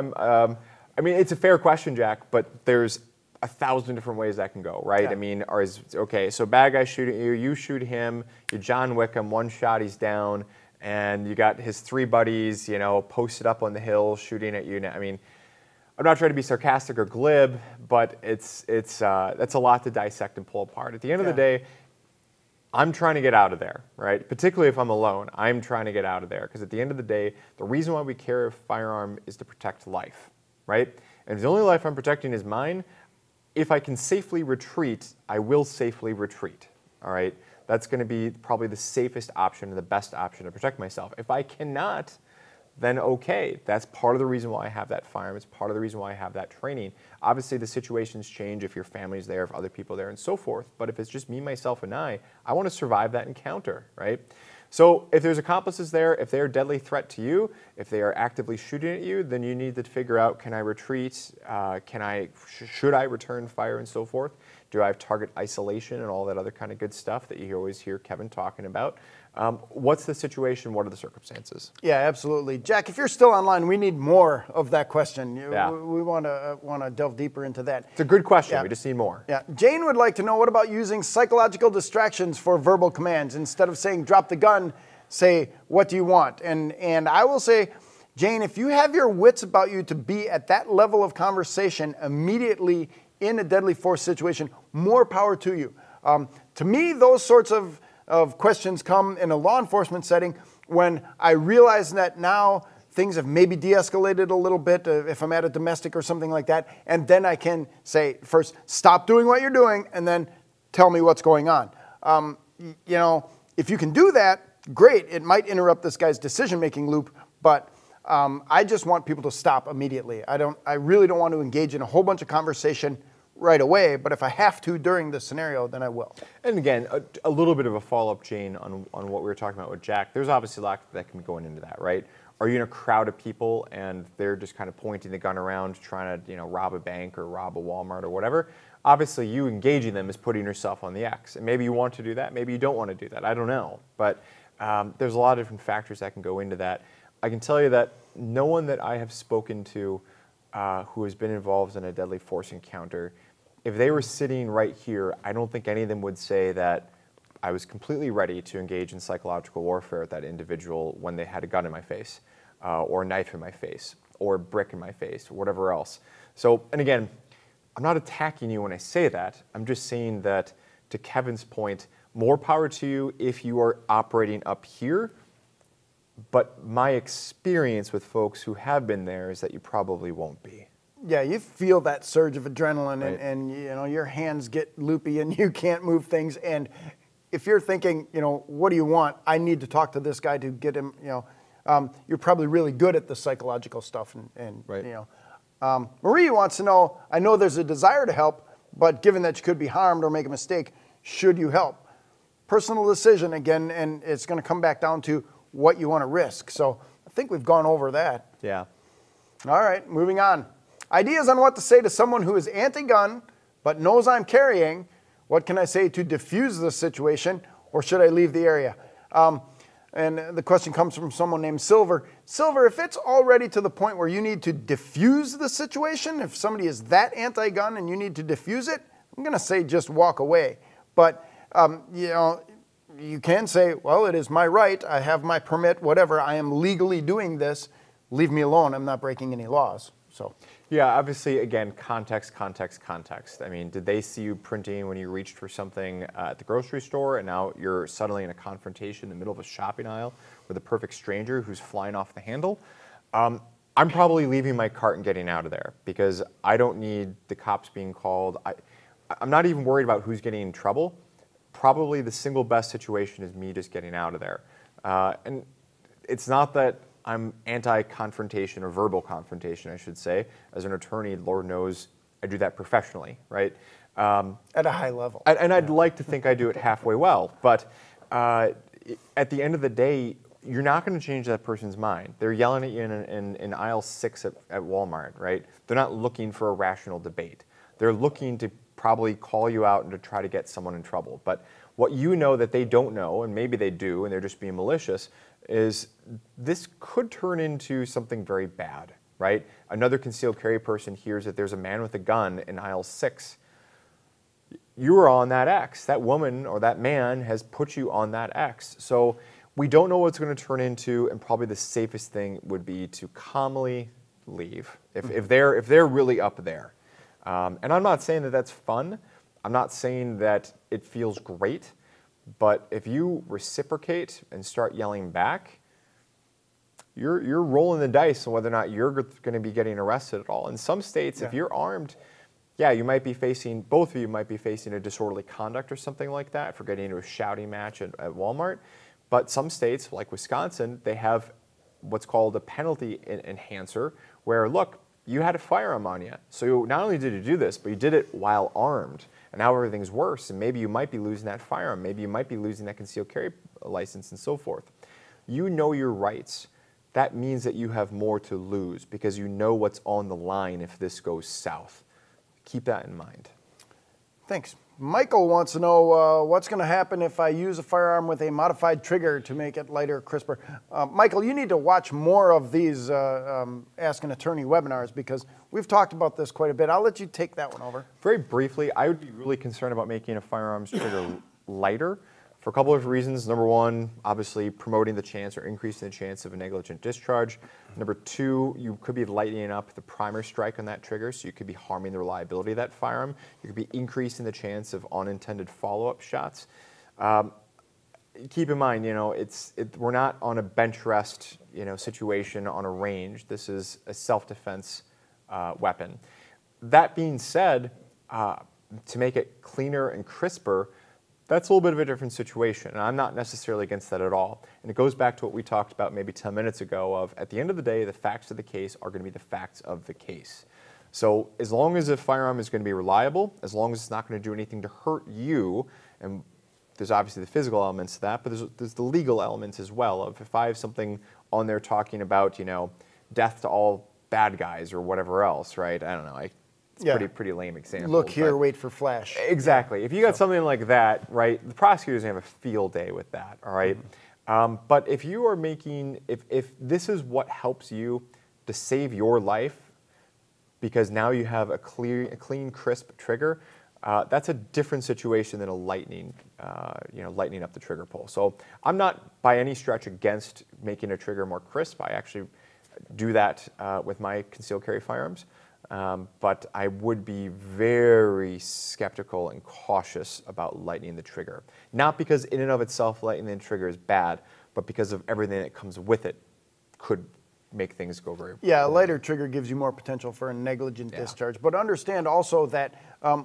I mean, it's a fair question, Jack, but there's 1,000 different ways that can go, right? Yeah. I mean, okay, so bad guy shooting you, you shoot him, you John Wick him, one shot, he's down, and you got his 3 buddies, you know, posted up on the hill shooting at you. I mean, I'm not trying to be sarcastic or glib, but that's a lot to dissect and pull apart. At the end of the day, I'm trying to get out of there, right? Particularly if I'm alone, I'm trying to get out of there, because at the end of the day, the reason why we carry a firearm is to protect life, right? And if the only life I'm protecting is mine, if I can safely retreat, I will safely retreat, all right? That's going to be probably the safest option and the best option to protect myself. If I cannot, then okay, that's part of the reason why I have that firearm. It's part of the reason why I have that training. Obviously, the situations change if your family's there, if other people are there, and so forth. But if it's just me, myself, and I want to survive that encounter, right? So if there's accomplices there, if they're a deadly threat to you, if they are actively shooting at you, then you need to figure out, can I retreat? Should I return fire and so forth? Do I have target isolation and all that other kind of good stuff that you always hear Kevin talking about? What's the situation? What are the circumstances? Yeah, absolutely. Jack, if you're still online, we need more of that question. We want to delve deeper into that. It's a good question. We just need more. Yeah. Jane would like to know, what about using psychological distractions for verbal commands? Instead of saying, drop the gun, say, what do you want? And I will say, Jane, if you have your wits about you to be at that level of conversation immediately in a deadly force situation, more power to you. To me, those sorts of questions come in a law enforcement setting when I realize that now things have maybe de-escalated a little bit, if I'm at a domestic or something like that, and then I can say, first, stop doing what you're doing, and then tell me what's going on. You know, if you can do that, great. It might interrupt this guy's decision-making loop, but I just want people to stop immediately. I really don't want to engage in a whole bunch of conversation right away, but if I have to during the scenario, then I will. And again, a little bit of a follow-up, Jane, on what we were talking about with Jack. There's obviously a lot that can be going into that, right? Are you in a crowd of people and they're just kind of pointing the gun around, trying to, you know, rob a bank or rob a Walmart or whatever? Obviously, you engaging them is putting yourself on the X. And maybe you want to do that, maybe you don't want to do that. I don't know, but there's a lot of different factors that can go into that. I can tell you that no one that I have spoken to who has been involved in a deadly force encounter, if they were sitting right here, I don't think any of them would say that I was completely ready to engage in psychological warfare with that individual when they had a gun in my face, or a knife in my face, or a brick in my face, or whatever else. So, and again, I'm not attacking you when I say that. I'm just saying that, to Kevin's point, more power to you if you are operating up here. But my experience with folks who have been there is that you probably won't be. Yeah, you feel that surge of adrenaline, Right. and you know, your hands get loopy and you can't move things. And if you're thinking, you know, what do you want? I need to talk to this guy to get him, you know, you're probably really good at the psychological stuff. And Right. you know, Marie wants to know, I know there's a desire to help, but given that you could be harmed or make a mistake, should you help? Personal decision again, and it's going to come back down to what you want to risk. So I think we've gone over that. Yeah. All right, moving on. Ideas on what to say to someone who is anti-gun but knows I'm carrying. What can I say to diffuse the situation, or should I leave the area? And the question comes from someone named Silver. Silver, if it's already to the point where you need to diffuse the situation, if somebody is that anti-gun and you need to diffuse it, I'm going to say just walk away. But, you know, you can say, well, it is my right. I have my permit, whatever. I am legally doing this. Leave me alone. I'm not breaking any laws. So. Yeah, obviously, again, context, context, context. I mean, did they see you printing when you reached for something at the grocery store, and now you're suddenly in a confrontation in the middle of a shopping aisle with a perfect stranger who's flying off the handle? I'm probably leaving my cart and getting out of there, because I don't need the cops being called. I'm not even worried about who's getting in trouble. Probably the single best situation is me just getting out of there. And it's not that I'm anti-confrontation, or verbal confrontation, I should say. As an attorney, Lord knows I do that professionally, right? At a high level. And I'd like to think I do it halfway well, but at the end of the day, you're not going to change that person's mind. They're yelling at you in aisle 6 at Walmart, right? They're not looking for a rational debate. They're looking to probably call you out and to try to get someone in trouble. But what you know that they don't know, and maybe they do, and they're just being malicious, is this could turn into something very bad, right? Another concealed carry person hears that there's a man with a gun in aisle 6. You are on that X. That woman or that man has put you on that X. So we don't know what it's going to turn into, and probably the safest thing would be to calmly leave if they're really up there. And I'm not saying that that's fun. I'm not saying that it feels great. But if you reciprocate and start yelling back, you're rolling the dice on whether or not you're going to be getting arrested at all. In some states, if you're armed, yeah, you might be facing, both of you might be facing a disorderly conduct or something like that for getting into a shouting match at Walmart. But some states, like Wisconsin, they have what's called a penalty enhancer, where, look, you had a firearm on you. So not only did you do this, but you did it while armed. And now everything's worse, and maybe you might be losing that firearm. Maybe you might be losing that concealed carry license and so forth. You know your rights. That means that you have more to lose because you know what's on the line if this goes south. Keep that in mind. Thanks. Michael wants to know what's going to happen if I use a firearm with a modified trigger to make it lighter, crisper. Michael, you need to watch more of these Ask an Attorney webinars because we've talked about this quite a bit. I'll let you take that one over. Very briefly, I would be really concerned about making a firearms trigger lighter for a couple of reasons. Number one, obviously promoting the chance or increasing the chance of a negligent discharge. Number two, you could be lightening up the primer strike on that trigger, so you could be harming the reliability of that firearm. You could be increasing the chance of unintended follow-up shots. Keep in mind, we're not on a bench rest, situation on a range. This is a self-defense weapon. That being said, to make it cleaner and crisper, that's a little bit of a different situation, and I'm not necessarily against that at all. And it goes back to what we talked about maybe 10 minutes ago of, at the end of the day, the facts of the case are going to be the facts of the case. So as long as a firearm is going to be reliable, as long as it's not going to do anything to hurt you, and there's obviously the physical elements to that, but there's the legal elements as well of if I have something on there talking about, death to all bad guys or whatever else, right? I don't know. It's pretty lame example. Look here, wait for flash. Exactly. If you got something like that, right, the prosecutor's going to have a field day with that, all right? But if you are making, if this is what helps you to save your life, because now you have a clean, crisp trigger, that's a different situation than a lightening up the trigger pull. So I'm not by any stretch against making a trigger more crisp. I actually do that with my concealed carry firearms. But I would be very skeptical and cautious about lightening the trigger. Not because in and of itself lightening the trigger is bad, but because of everything that comes with it could make things go very a lighter trigger gives you more potential for a negligent discharge. But understand also that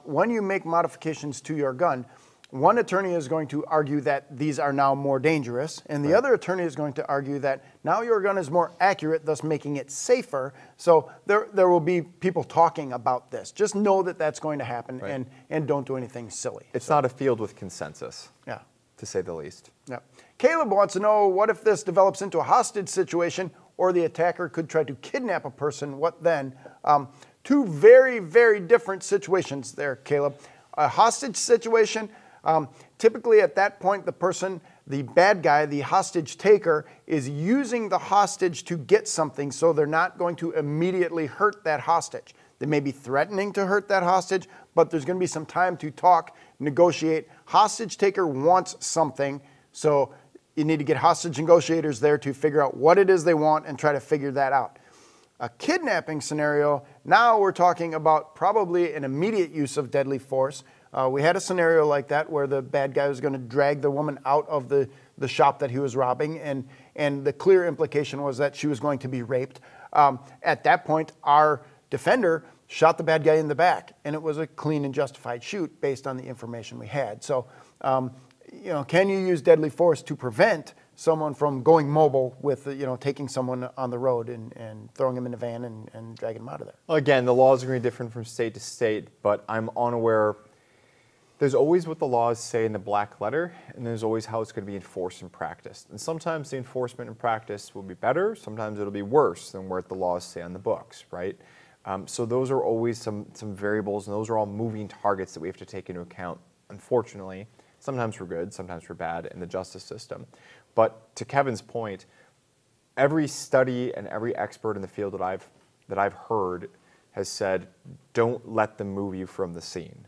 when you make modifications to your gun, one attorney is going to argue that these are now more dangerous, and the other attorney is going to argue that now your gun is more accurate, thus making it safer. So there will be people talking about this. Just know that that's going to happen, and don't do anything silly. It's not a field with consensus, to say the least. Yeah. Caleb wants to know, what if this develops into a hostage situation, or the attacker could try to kidnap a person? What then? Two very, very different situations there, Caleb. A hostage situation, typically at that point, the person, the bad guy, the hostage taker, is using the hostage to get something, so they're not going to immediately hurt that hostage. They may be threatening to hurt that hostage, but there's going to be some time to talk, negotiate. Hostage taker wants something, so you need to get hostage negotiators there to figure out what it is they want and try to figure that out. A kidnapping scenario, now we're talking about probably an immediate use of deadly force. We had a scenario like that where the bad guy was going to drag the woman out of the shop that he was robbing, and the clear implication was that she was going to be raped. At that point, our defender shot the bad guy in the back, and it was a clean and justified shoot based on the information we had. So, can you use deadly force to prevent someone from going mobile with, taking someone on the road and throwing them in a van and dragging them out of there? Well, again, the laws are going to be different from state to state, but I'm unaware. There's always what the laws say in the black letter, and there's always how it's going to be enforced in practice. And sometimes the enforcement in practice will be better, sometimes it'll be worse than what the laws say on the books, right? So those are always some variables, and those are all moving targets that we have to take into account, unfortunately. Sometimes for good, sometimes for bad in the justice system. But to Kevin's point, every study and every expert in the field that I've that I've heard has said, don't let them move you from the scene.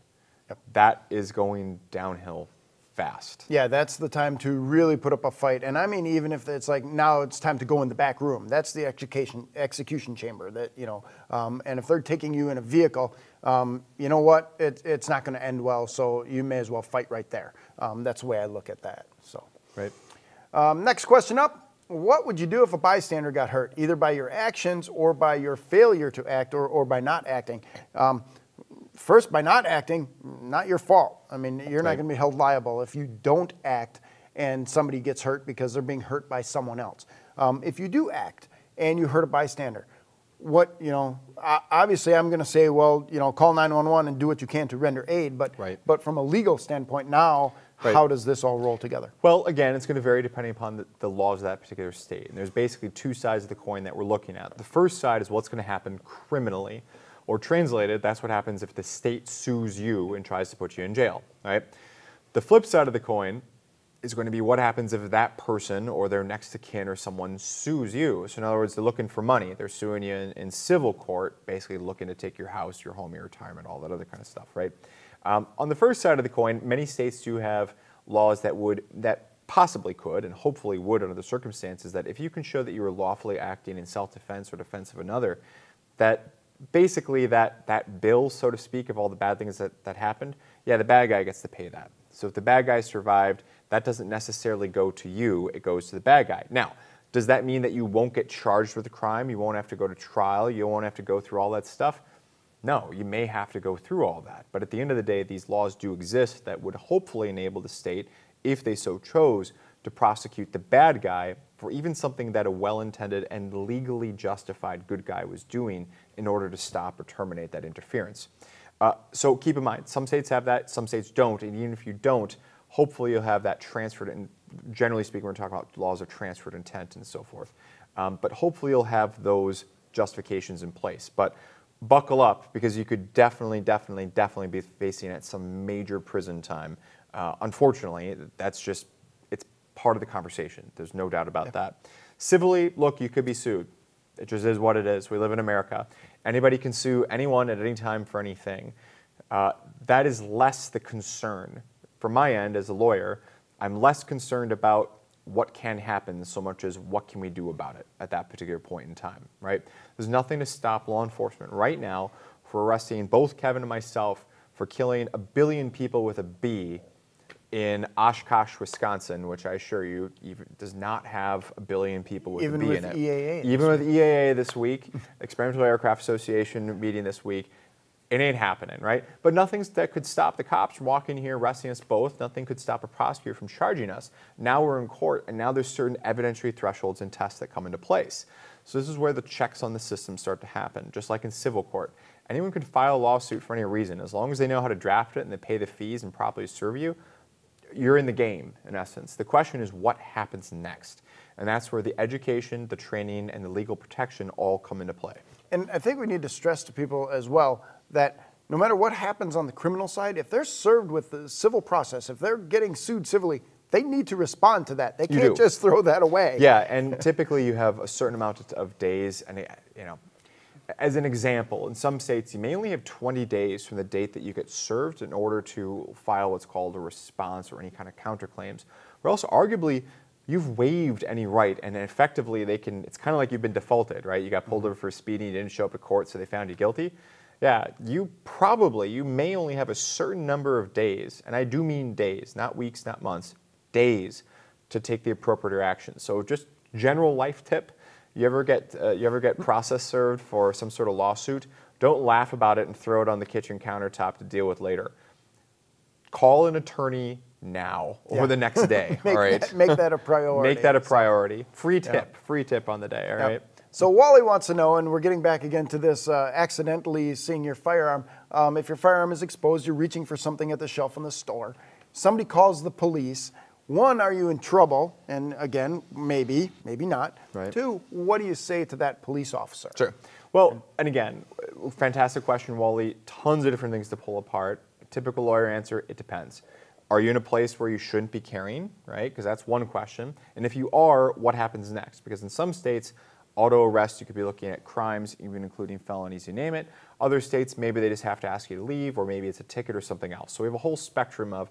Yep. That is going downhill fast. Yeah, that's the time to really put up a fight. And I mean, even if it's like now it's time to go in the back room, that's the execution chamber. That and if they're taking you in a vehicle, you know what? It's not going to end well. So you may as well fight right there. That's the way I look at that. So right. Next question up. What would you do if a bystander got hurt, either by your actions or by your failure to act or by not acting? First, by not acting, not your fault. I mean, you're not going to be held liable if you don't act and somebody gets hurt because they're being hurt by someone else. If you do act and you hurt a bystander, obviously I'm going to say, well, call 911 and do what you can to render aid. But from a legal standpoint now, how does this all roll together? Well, again, it's going to vary depending upon the laws of that particular state. And there's basically two sides of the coin that we're looking at. The first side is what's going to happen criminally. Or translated, that's what happens if the state sues you and tries to put you in jail, right? The flip side of the coin is going to be what happens if that person or their next of kin or someone sues you. So in other words, they're looking for money. They're suing you in civil court, basically looking to take your house, your home, your retirement, all that other kind of stuff, right? On the first side of the coin, many states do have laws that possibly could and hopefully would under the circumstances that if you can show that you were lawfully acting in self-defense or defense of another, that basically that bill, so to speak, of all the bad things that happened, yeah, the bad guy gets to pay that. So if the bad guy survived, that doesn't necessarily go to you, it goes to the bad guy. Now, does that mean that you won't get charged with a crime? You won't have to go to trial? You won't have to go through all that stuff? No, you may have to go through all that. But at the end of the day, these laws do exist that would hopefully enable the state, if they so chose, to prosecute the bad guy for even something that a well-intended and legally justified good guy was doing in order to stop or terminate that interference. So keep in mind, some states have that, some states don't, and even if you don't, hopefully you'll have that transferred, and generally speaking, we're talking about laws of transferred intent and so forth. But hopefully you'll have those justifications in place. But buckle up, because you could definitely be facing at some major prison time. Unfortunately, that's just, it's part of the conversation. There's no doubt about that. Civilly, look, you could be sued. It just is what it is. We live in America. Anybody can sue anyone at any time for anything. That is less the concern. From my end, as a lawyer, I'm less concerned about what can happen so much as what can we do about it at that particular point in time, right? There's nothing to stop law enforcement right now for arresting both Kevin and myself for killing 1 billion people with a B in Oshkosh, Wisconsin, which I assure you even does not have 1 billion people with a B in it. Even with EAA this week, Experimental Aircraft Association meeting this week, it ain't happening, right? But nothing that could stop the cops from walking here, arresting us both. Nothing could stop a prosecutor from charging us. Now we're in court, and now there's certain evidentiary thresholds and tests that come into place. So this is where the checks on the system start to happen, just like in civil court. Anyone could file a lawsuit for any reason. As long as they know how to draft it and they pay the fees and properly serve you, you're in the game, in essence. The question is what happens next? And that's where the education, the training, and the legal protection all come into play. And I think we need to stress to people as well that no matter what happens on the criminal side, if they're served with the civil process, if they're getting sued civilly, they need to respond to that. They can't just throw that away. Yeah, and typically you have a certain amount of days, and as an example, in some states you may only have 20 days from the date that you get served in order to file what's called a response or any kind of counterclaims. Or else arguably you've waived any right, and effectively it's kind of like you've been defaulted, right? You got pulled over for speeding, you didn't show up at court, so they found you guilty. Yeah, you may only have a certain number of days, and I do mean days, not weeks, not months, days to take the appropriate action. So just general life tip, you ever get process served for some sort of lawsuit, don't laugh about it and throw it on the kitchen countertop to deal with later. Call an attorney now or the next day, all right? Make that a priority. Make that a priority. Free tip on the day, all right? So Wally wants to know, and we're getting back again to this accidentally seeing your firearm. If your firearm is exposed, you're reaching for something at the shelf in the store. Somebody calls the police. One, are you in trouble? And again, maybe not. Right. Two, what do you say to that police officer? Sure. Well, and again, fantastic question, Wally. Tons of different things to pull apart. Typical lawyer answer, it depends. Are you in a place where you shouldn't be carrying, right? Because that's one question. And if you are, what happens next? Because in some states, Auto arrest, you could be looking at crimes, even including felonies, you name it. Other states, maybe they just have to ask you to leave, or maybe it's a ticket or something else. So we have a whole spectrum of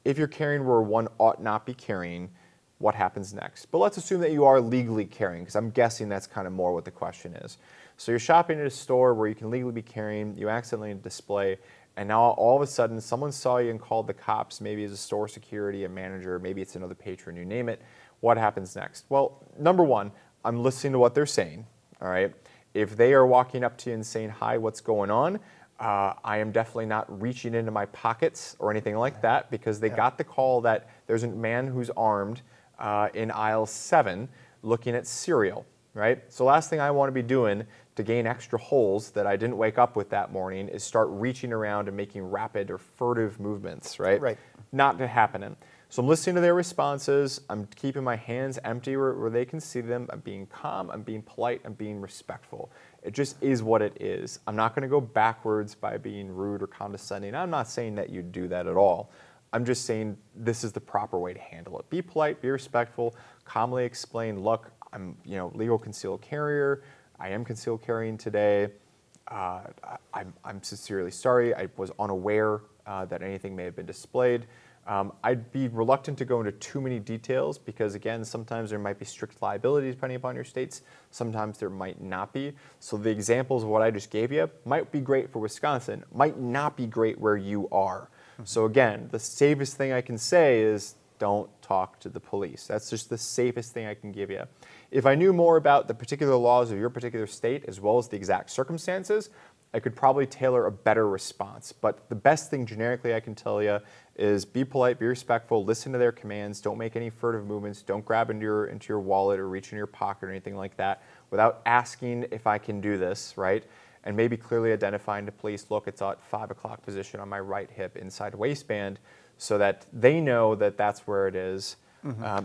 if you're carrying where one ought not be carrying, what happens next? But let's assume that you are legally carrying, because I'm guessing that's kind of more what the question is. So you're shopping at a store where you can legally be carrying, you accidentally display, and now all of a sudden someone saw you and called the cops, maybe it's a store security, a manager, maybe it's another patron, you name it. What happens next? Well, number one, I'm listening to what they're saying, all right? If they are walking up to you and saying, hi, what's going on? I am definitely not reaching into my pockets or anything like that, because they got the call that there's a man who's armed in aisle 7 looking at cereal, right? So last thing I want to be doing to gain extra holes that I didn't wake up with that morning is start reaching around and making rapid or furtive movements, right? Right. Not to happen. So I'm listening to their responses. I'm keeping my hands empty where they can see them. I'm being calm. I'm being polite. I'm being respectful. It just is what it is. I'm not going to go backwards by being rude or condescending. I'm not saying that you do that at all. I'm just saying this is the proper way to handle it. Be polite, be respectful, calmly explain, look, I'm legal concealed carrier. I am concealed carrying today. I'm sincerely sorry. I was unaware that anything may have been displayed. I'd be reluctant to go into too many details because, again, sometimes there might be strict liability depending upon your states. Sometimes there might not be. So the examples of what I just gave you might be great for Wisconsin, might not be great where you are. So again, the safest thing I can say is don't talk to the police. That's just the safest thing I can give you. If I knew more about the particular laws of your particular state as well as the exact circumstances, I could probably tailor a better response. But the best thing generically I can tell you is be polite, be respectful, listen to their commands, don't make any furtive movements, don't grab into your wallet or reach in your pocket or anything like that without asking if I can do this, right? And maybe clearly identifying to police, look, it's at 5 o'clock position on my right hip inside waistband, so that they know that that's where it is.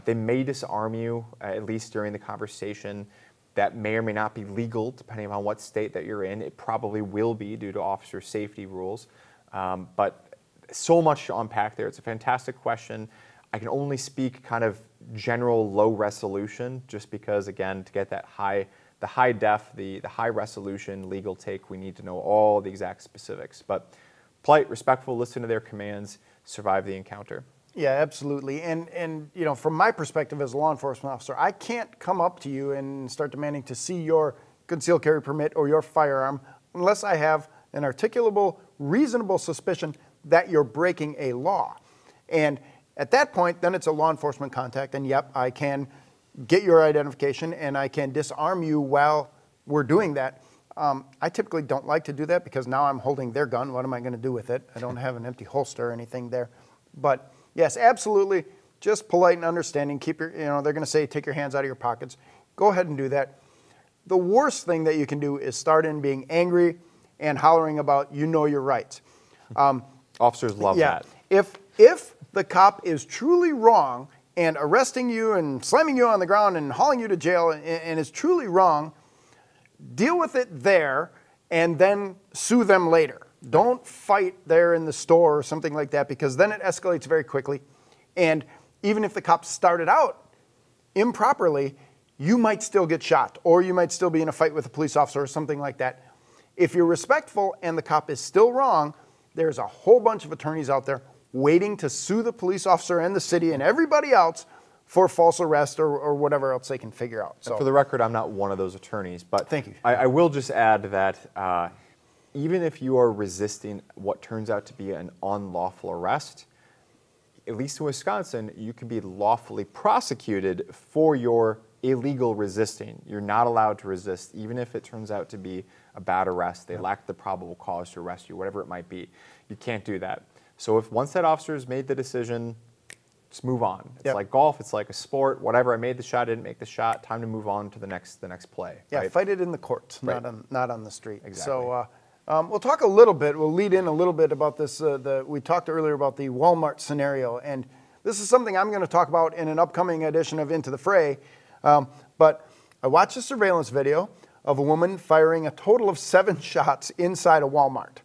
They may disarm you, at least during the conversation. That may or may not be legal, depending on what state that you're in. It probably will be due to officer safety rules. But so much to unpack there. It's a fantastic question. I can only speak kind of general low resolution, just because, again, to get that the high def, the high resolution legal take, we need to know all the exact specifics. But polite, respectful, listen to their commands, survive the encounter. Yeah, absolutely. And from my perspective as a law enforcement officer, I can't come up to you and start demanding to see your concealed carry permit or your firearm unless I have an articulable, reasonable suspicion that you're breaking a law. And at that point, then it's a law enforcement contact, and yep, I can get your identification and I can disarm you while we're doing that. I typically don't like to do that because now I'm holding their gun. What am I going to do with it? I don't have an empty holster or anything there. But yes, absolutely, just polite and understanding. Keep your, they're going to say take your hands out of your pockets. Go ahead and do that. The worst thing that you can do is start in being angry and hollering about your rights. Officers love that. If the cop is truly wrong and arresting you and slamming you on the ground and hauling you to jail and is truly wrong, deal with it there and then sue them later. Don't fight there in the store or something like that, because then it escalates very quickly. And even if the cop started out improperly, you might still get shot, or you might still be in a fight with a police officer or something like that. If you're respectful and the cop is still wrong, there's a whole bunch of attorneys out there waiting to sue the police officer and the city and everybody else for false arrest or whatever else they can figure out. So, for the record, I'm not one of those attorneys, but thank you. I will just add that even if you are resisting what turns out to be an unlawful arrest, at least in Wisconsin, you can be lawfully prosecuted for your illegal resisting. You're not allowed to resist, even if it turns out to be a bad arrest. They lack the probable cause to arrest you, whatever it might be. You can't do that. So if once that officer has made the decision, just move on. It's like golf. It's like a sport. Whatever. I made the shot. Didn't make the shot. Time to move on to the next play. Yeah, right? Fight it in the courts, right. not on the street. Exactly. So we'll talk a little bit. We'll lead in a little bit about this. We talked earlier about the Walmart scenario, and this is something I'm going to talk about in an upcoming edition of Into the Fray. But I watched a surveillance video of a woman firing a total of 7 shots inside a Walmart,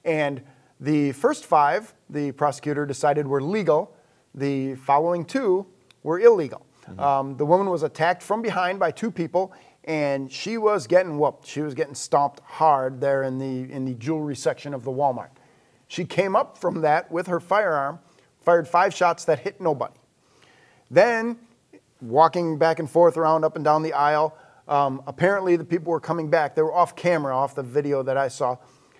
and the first 5, the prosecutor decided were legal. The following 2 were illegal. The woman was attacked from behind by 2 people, and she was getting whooped. She was getting stomped hard there in the jewelry section of the Walmart. She came up from that with her firearm, fired 5 shots that hit nobody. Then, walking back and forth around up and down the aisle, apparently the people were coming back. They were off camera, off the video that I saw.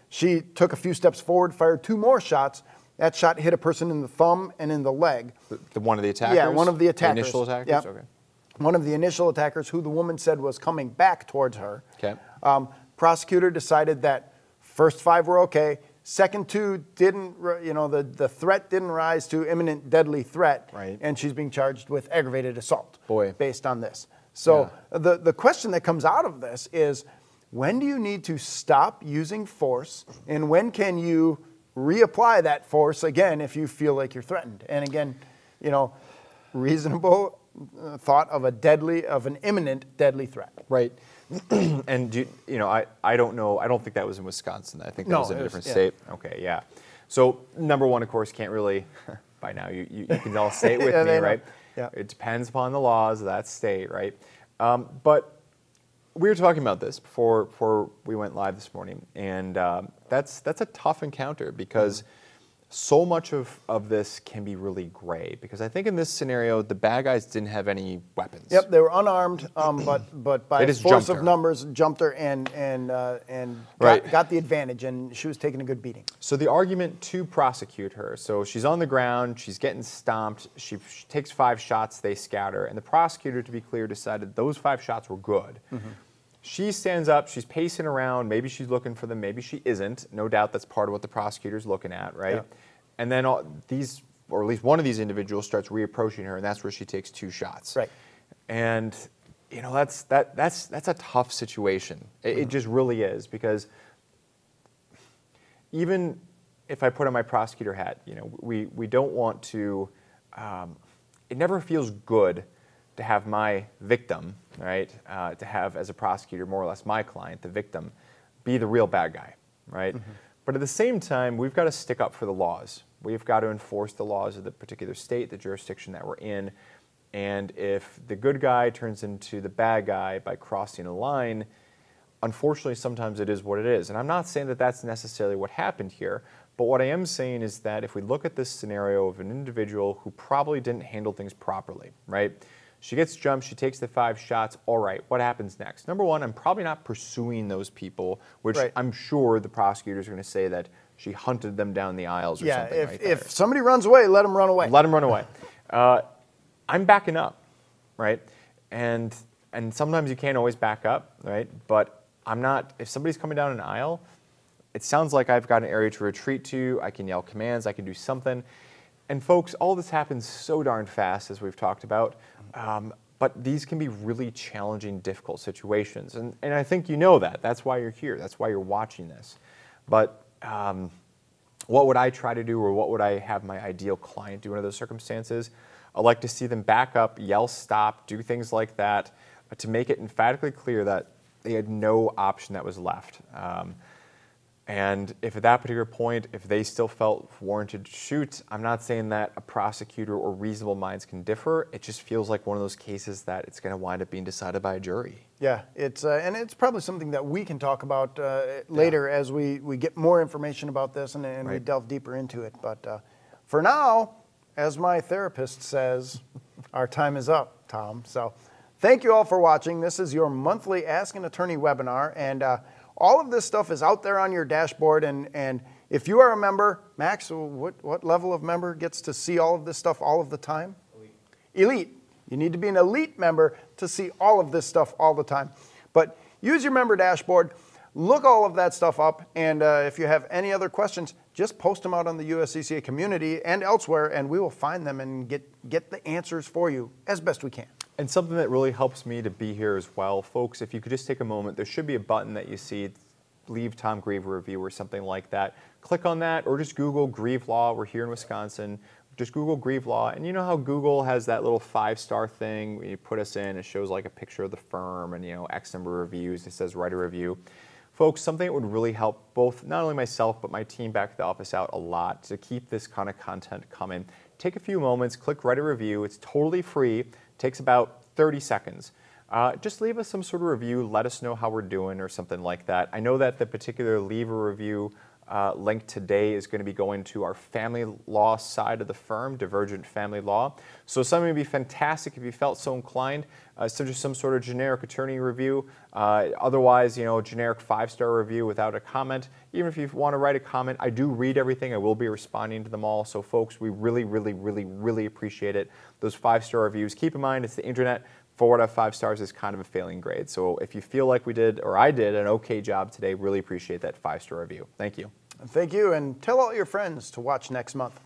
She took a few steps forward, fired 2 more shots. That shot hit a person in the thumb and in the leg. One of the attackers? Yeah, one of the attackers. The initial attackers? Yep. Okay. One of the initial attackers, who the woman said was coming back towards her. Okay. Prosecutor decided that first 5 were okay. Second 2 didn't, the threat didn't rise to imminent deadly threat. Right. And she's being charged with aggravated assault. Boy. Based on this. So the question that comes out of this is, when do you need to stop using force, and when can you reapply that force again if you feel like you're threatened? And again, reasonable thought of an imminent deadly threat. Right. And I don't know. I don't think that was in Wisconsin. I think that was in a different state. Okay, yeah. So number one, of course, can't really. By now, you can all say it with me, right? Yeah. It depends upon the laws of that state, right? But we were talking about this before we went live this morning, and that's a tough encounter because so much of this can be really gray. Because I think in this scenario, the bad guys didn't have any weapons. Yep, they were unarmed, but by force of numbers, jumped her and got the advantage, and she was taking a good beating. So the argument to prosecute her, so she's on the ground, she's getting stomped, she takes 5 shots, they scatter, and the prosecutor, to be clear, decided those 5 shots were good. Mm-hmm. She stands up, she's pacing around, maybe she's looking for them, maybe she isn't. No doubt that's part of what the prosecutor's looking at, right? Yeah. And then or at least one of these individuals starts reapproaching her, and that's where she takes 2 shots. Right. And that's a tough situation. It just really is, because even if I put on my prosecutor hat, we don't want to. It never feels good to have my victim, right? To have, as a prosecutor, more or less my client, the victim, be the real bad guy, right? Mm-hmm. But at the same time, we've got to stick up for the laws. We've got to enforce the laws of the particular state, the jurisdiction that we're in. And if the good guy turns into the bad guy by crossing a line, unfortunately, sometimes it is what it is. And I'm not saying that that's necessarily what happened here, but what I am saying is that if we look at this scenario of an individual who probably didn't handle things properly, right? She gets jumped, she takes the 5 shots, all right, what happens next? Number one, I'm probably not pursuing those people, which I'm sure the prosecutors are going to say that she hunted them down the aisles or something like that. If somebody runs away, let them run away. Let them run away. I'm backing up, right? And sometimes you can't always back up, right? But I'm not, if somebody's coming down an aisle, it sounds like I've got an area to retreat to, I can yell commands, I can do something. And folks, all this happens so darn fast, as we've talked about, but these can be really challenging, difficult situations. And I think you know that. That's why you're here. That's why you're watching this. But what would I try to do, or what would I have my ideal client do under those circumstances? I'd like to see them back up, yell stop, do things like that, to make it emphatically clear that they had no option that was left. And if at that particular point, if they still felt warranted to shoot, I'm not saying that a prosecutor or reasonable minds can differ. It just feels like one of those cases that it's going to wind up being decided by a jury. Yeah, and it's probably something that we can talk about later as we get more information about this and we delve deeper into it. But for now, as my therapist says, our time is up, Tom. So thank you all for watching. This is your monthly Ask an Attorney webinar, and all of this stuff is out there on your dashboard, and if you are a member, Max, what level of member gets to see all of this stuff all of the time? Elite. You need to be an elite member to see all of this stuff all the time. But use your member dashboard, look all of that stuff up, and if you have any other questions, just post them out on the USCCA community and elsewhere, and we will find them and get the answers for you as best we can. And something that really helps me to be here as well, folks, if you could just take a moment, there should be a button that you see, leave Tom Grieve a review or something like that. Click on that, or just Google Grieve Law. We're here in Wisconsin. Just Google Grieve Law, and you know how Google has that little 5-star thing when you put us in, it shows like a picture of the firm and X number of reviews, it says write a review. Folks, something that would really help both, not only myself, but my team back at the office out a lot to keep this kind of content coming. Take a few moments, click write a review. It's totally free. Takes about 30 seconds. just leave us some sort of review. Let us know how we're doing or something like that. I know that the particular leave a review link today is going to be going to our family law side of the firm, Divergent Family Law. So something would be fantastic if you felt so inclined. So just some sort of generic attorney review. Otherwise, generic 5-star review without a comment. Even if you want to write a comment, I do read everything. I will be responding to them all. So folks, we really, really, really, really appreciate it. Those 5-star reviews. Keep in mind, it's the internet. 4 out of 5 stars is kind of a failing grade. So if you feel like we did, or I did, an okay job today, really appreciate that 5-star review. Thank you. Thank you, and tell all your friends to watch next month.